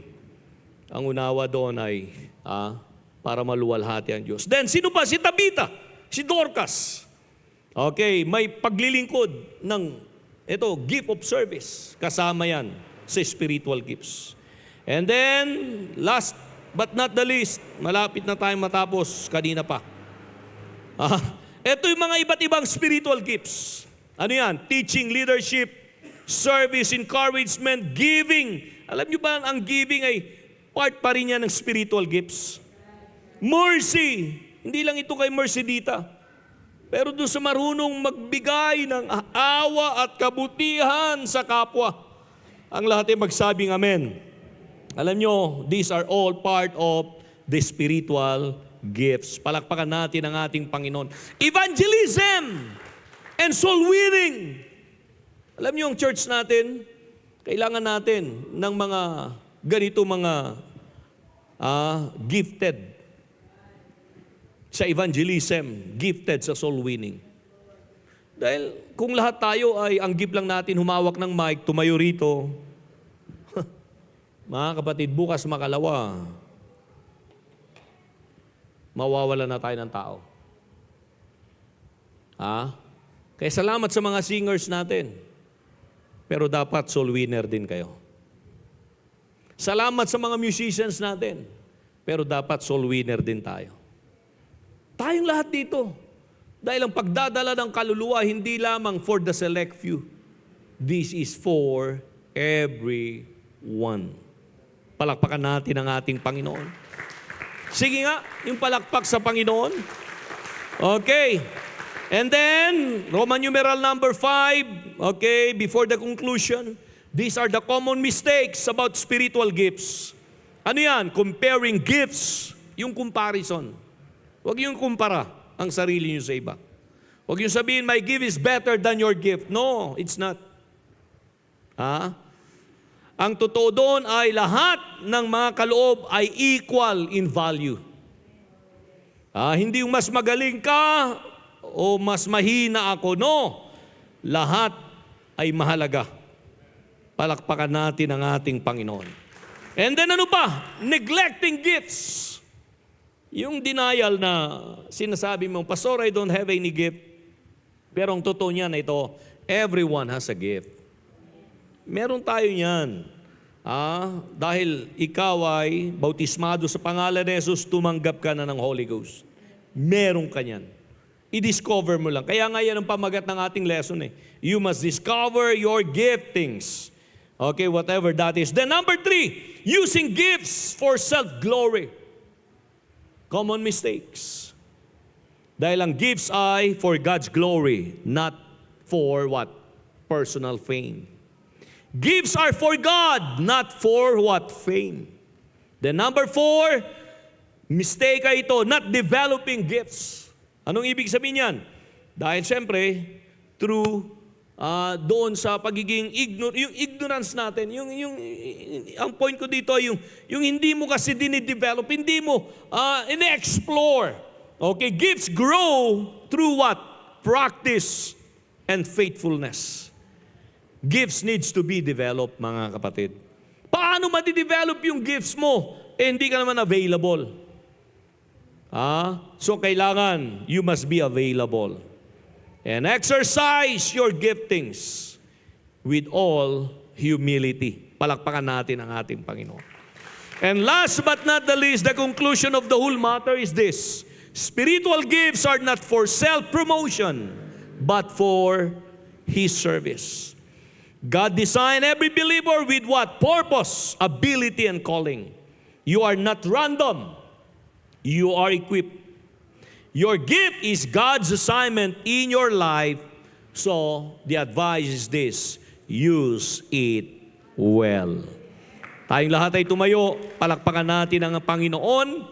ang unawa doon ay para maluwalhati ang Diyos. Then, sino pa? Si Tabita, si Dorcas. Okay, may paglilingkod ng gift of service. Kasama yan sa spiritual gifts. And then, last but not the least, malapit na tayong matapos, kanina pa. Ito yung mga iba't ibang spiritual gifts. Ano yan? Teaching, leadership, service, encouragement, giving. Alam nyo ba ang giving ay part pa rin yan ng spiritual gifts? Mercy. Hindi lang ito kay Mercy dita. Pero doon sa marunong magbigay ng awa at kabutihan sa kapwa. Ang lahat ay magsabing amen. Alam nyo, these are all part of the spiritual gifts. Palakpakan natin ang ating Panginoon. Evangelism and soul winning. Alam niyo ang church natin, kailangan natin ng mga ganito mga gifted sa evangelism, gifted sa soul winning. Dahil kung lahat tayo ay ang gift lang natin humawak ng mic, tumayo rito, mga kapatid, bukas makalawa, mawawala na tayo ng tao. Kaya salamat sa mga singers natin. Pero dapat soul winner din kayo. Salamat sa mga musicians natin. Pero dapat soul winner din tayo. Tayong lahat dito. Dahil ang pagdadala ng kaluluwa, hindi lamang for the select few. This is for everyone. Palakpakan natin ang ating Panginoon. Sige nga, yung palakpak sa Panginoon. Okay. And then, Roman numeral number 5, okay, before the conclusion, these are the common mistakes about spiritual gifts. Ano yan? Comparing gifts, yung comparison. Huwag yung kumpara ang sarili nyo sa iba. Huwag yung sabihin, my gift is better than your gift. No, it's not. Ang totoo doon ay lahat ng mga kaloob ay equal in value. Hindi yung mas magaling ka o mas mahina ako. No, lahat ay mahalaga. Palakpakan natin ang ating Panginoon. And then ano pa? Neglecting gifts. Yung denial na sinasabi mo, Pastor, I don't have any gift. Pero ang totoo niyan na ito, everyone has a gift. Meron tayo niyan. Dahil ikaw ay bautismado sa pangalan ni Jesus, tumanggap ka na ng Holy Ghost. Meron ka niyan. I-discover mo lang. Kaya nga yan ang pamagat ng ating lesson eh. You must discover your giftings. Okay, whatever that is. Then number 3, using gifts for self-glory. Common mistakes. Dahil ang gifts ay for God's glory, not for what? Personal fame. Gifts are for God, not for what? Fame. Then number 4, mistake ay ito, not developing gifts. Anong ibig sabihin yan? Dahil siyempre, through doon sa pagiging yung ignorance natin, ang point ko dito ay yung hindi mo kasi dinidevelop, hindi mo in-explore. Okay, gifts grow through what? Practice and faithfulness. Gifts needs to be developed, mga kapatid. Paano madidevelop yung gifts mo? Hindi ka naman available. So kailangan, you must be available. And exercise your giftings with all humility. Palakpakan natin ang ating Panginoon. And last but not the least, the conclusion of the whole matter is this. Spiritual gifts are not for self-promotion, but for His service. God designed every believer with what? Purpose, ability, and calling. You are not random. You are equipped. Your gift is God's assignment in your life. So, the advice is this, use it well. Tayong lahat ay tumayo, palakpakan natin ang Panginoon.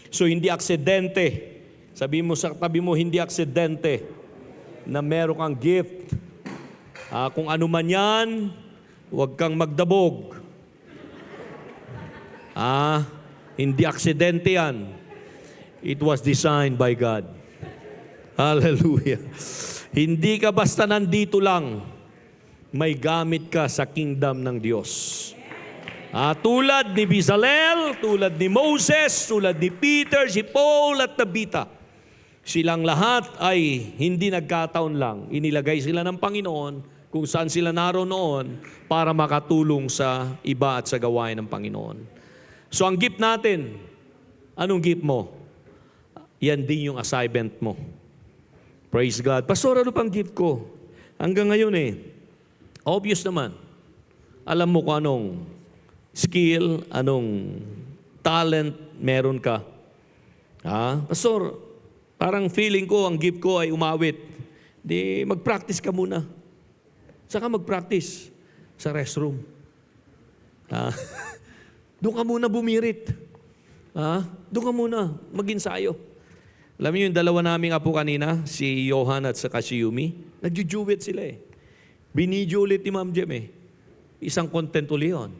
So, hindi aksidente. Sabi mo sa tabi mo, hindi aksidente na meron kang gift. Kung ano man yan, huwag kang magdabog. Hindi aksidente yan. It was designed by God. Hallelujah. Hindi ka basta nandito lang. May gamit ka sa kingdom ng Diyos. Tulad ni Bezalel, tulad ni Moses, tulad ni Peter, si Paul at Tabitha. Silang lahat ay hindi nagkataon lang. Inilagay sila ng Panginoon kung saan sila naroon noon para makatulong sa iba at sa gawain ng Panginoon. So ang gift natin, anong gift mo? Yan din yung assignment mo. Praise God. Pastor, ano pang gift ko? Hanggang ngayon obvious naman. Alam mo kung anong skill, anong talent meron ka. Pastor, parang feeling ko, ang gift ko ay umawit. Di, mag-practice ka muna. Saka mag-practice sa restroom. Doon ka muna bumirit. Doon ka muna mag-insayo. Alam niyo yung dalawa naming apo kanina, si Johan at saka si Yumi, nagjujuwit sila Binidyo ulit ni Ma'am Jem Isang content uli yun.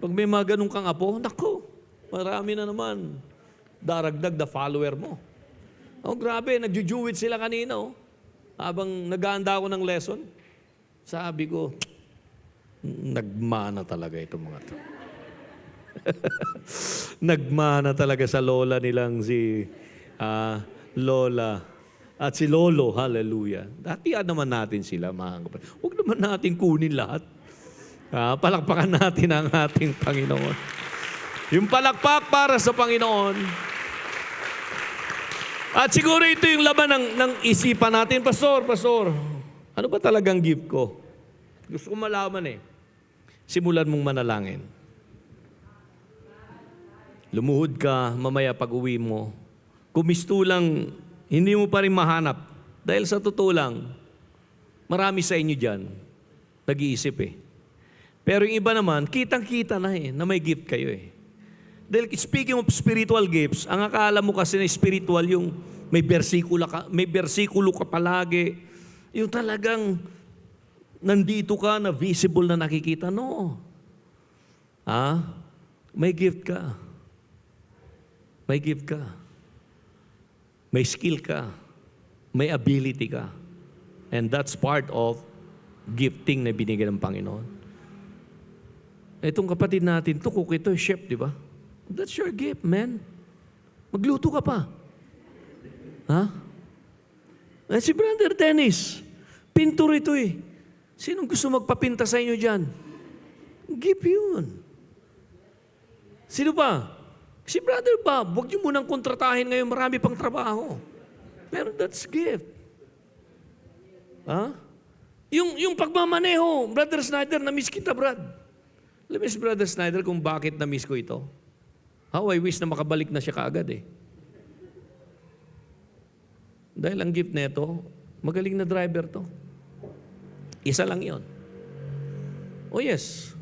Pag may mga ganun kang apo, nako, marami na naman. Daragdag the follower mo. Grabe, nagjujuwit sila kanina habang nag-aanda ako ng lesson. Sabi ko, nagmana talaga itong mga to. Nagmana talaga sa lola nilang si Lola at si Lolo. Hallelujah. Datian naman natin sila, mga kapatid. Huwag naman natin kunin lahat. Palakpakan natin ang ating Panginoon. Yung palakpak para sa Panginoon. At siguro ito yung laban ng isipan natin. Pastor, ano ba talagang gift ko? Gusto ko malaman Simulan mong manalangin. Lumuhod ka, mamaya pag uwi mo. Kumisto lang, hindi mo pa rin mahanap. Dahil sa totoo lang, marami sa inyo dyan, nag-iisip Pero yung iba naman, kitang-kita na may gift kayo Dahil speaking of spiritual gifts, ang akala mo kasi na spiritual yung may bersikulo ka palagi. Yung talagang nandito ka na visible na nakikita. No. May gift ka. May gift ka. May skill ka. May ability ka. And that's part of gifting na binigay ng Panginoon. Itong kapatid natin, cook ito, chef, di ba? That's your gift, man. Magluto ka pa. Si Brother Dennis, pintor ito Sinong gusto magpapinta sa inyo dyan? Gift yun. Sino ba? Si Brother Bob, huwag niyo munang kontratahin ngayon, marami pang trabaho. Pero that's gift. Yung pagmamaneho, Brother Snyder, na-miss kita, Brad. Alam mo si Brother Snyder kung bakit na-miss ko ito? How I wish na makabalik na siya kaagad Dahil ang gift nito, magaling na driver to. Isa lang yon. Oh yes,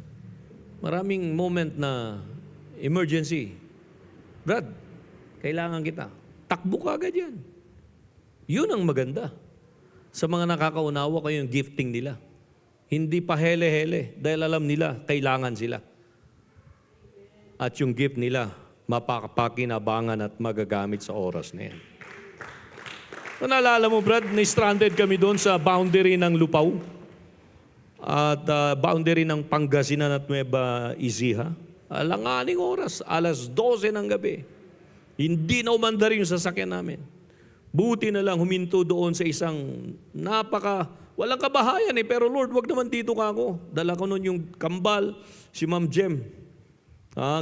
maraming moment na emergency. Brad, kailangan kita. Takbo ka agad yan. Yun ang maganda. Sa mga nakakaunawa ko yung gifting nila. Hindi pa hele-hele dahil alam nila, kailangan sila. At yung gift nila, mapakinabangan at magagamit sa oras na yan. Kung naalala mo, Brad, na-stranded kami doon sa boundary ng Lupao at boundary ng Pangasinan at Nueva Ecija. Alanganing oras, 12:00 ng gabi. Hindi na umandar yung sasakyan namin. Buti na lang huminto doon sa isang walang kabahayan pero Lord, wag naman dito ka ako. Dala ko noon yung kambal, si Ma'am Jem.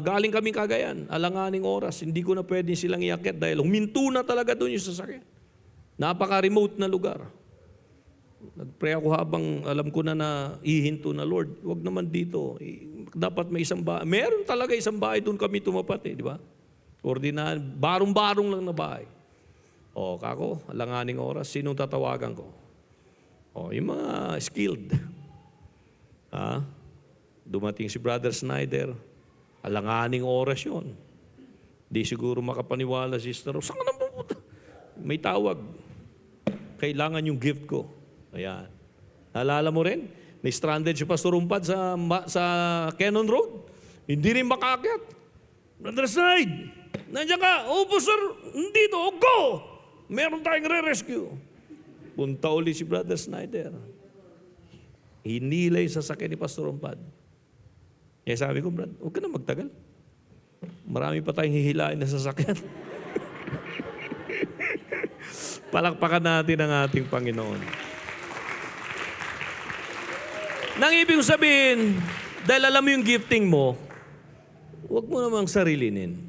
Galing kami Cagayan, alanganing oras, hindi ko na pwede silang iakyat dahil huminto na talaga doon yung sasakyan. Napaka-remote na lugar. Nag-pray ako habang alam ko na ihinto na, Lord, wag naman dito. Dapat may isang bahay. Meron talaga isang bahay doon kami tumapat di ba? Ordinary, barong-barong lang na bahay. Kako, alanganing oras, sinong tatawagan ko? Yung mga skilled. Dumating si Brother Snyder, alanganing oras yun. Di siguro makapaniwala, Sister Rose. Saan ka na pupunta? May tawag. Kailangan yung gift ko. Ayan. Naalala mo rin? Na-stranded si Pastor Umpad sa Cannon Road. Hindi rin makaakyat. Brother Snyder, nandiyan ka. Opo, sir. Dito. Go! Meron tayong re-rescue. Punta uli si Brother Snyder. Hinilay sa sakyan ni Pastor Umpad. Kaya sabi ko, Brad, huwag ka na magtagal. Marami pa tayong hihilain na sasakyan. Palakpakan natin ang ating Panginoon. Nang ibig sabihin, dahil alam mo yung gifting mo, huwag mo namang sarilinin.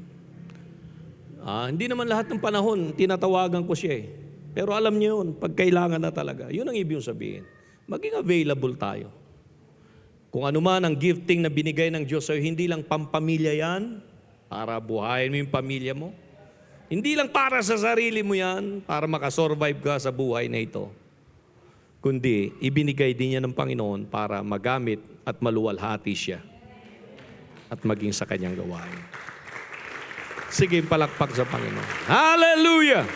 Hindi naman lahat ng panahon, tinatawagan ko siya Pero alam niyo yun, pag kailangan na talaga, yun ang ibig sabihin. Maging available tayo. Kung ano man ang gifting na binigay ng Diyos sa'yo, hindi lang pampamilya yan, para buhayin mo yung pamilya mo. Hindi lang para sa sarili mo yan, para makasurvive ka sa buhay na ito. Kundi, ibinigay din niya ng Panginoon para magamit at maluwalhati siya at maging sa kanyang gawain. Sige, palakpak sa Panginoon. Hallelujah!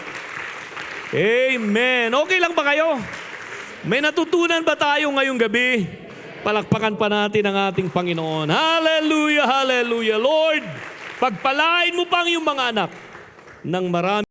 Amen. Okay lang ba kayo? May natutunan ba tayo ngayong gabi? Palakpakan pa natin ang ating Panginoon. Hallelujah, hallelujah. Lord, pagpalain mo pang yung mga anak ng marami.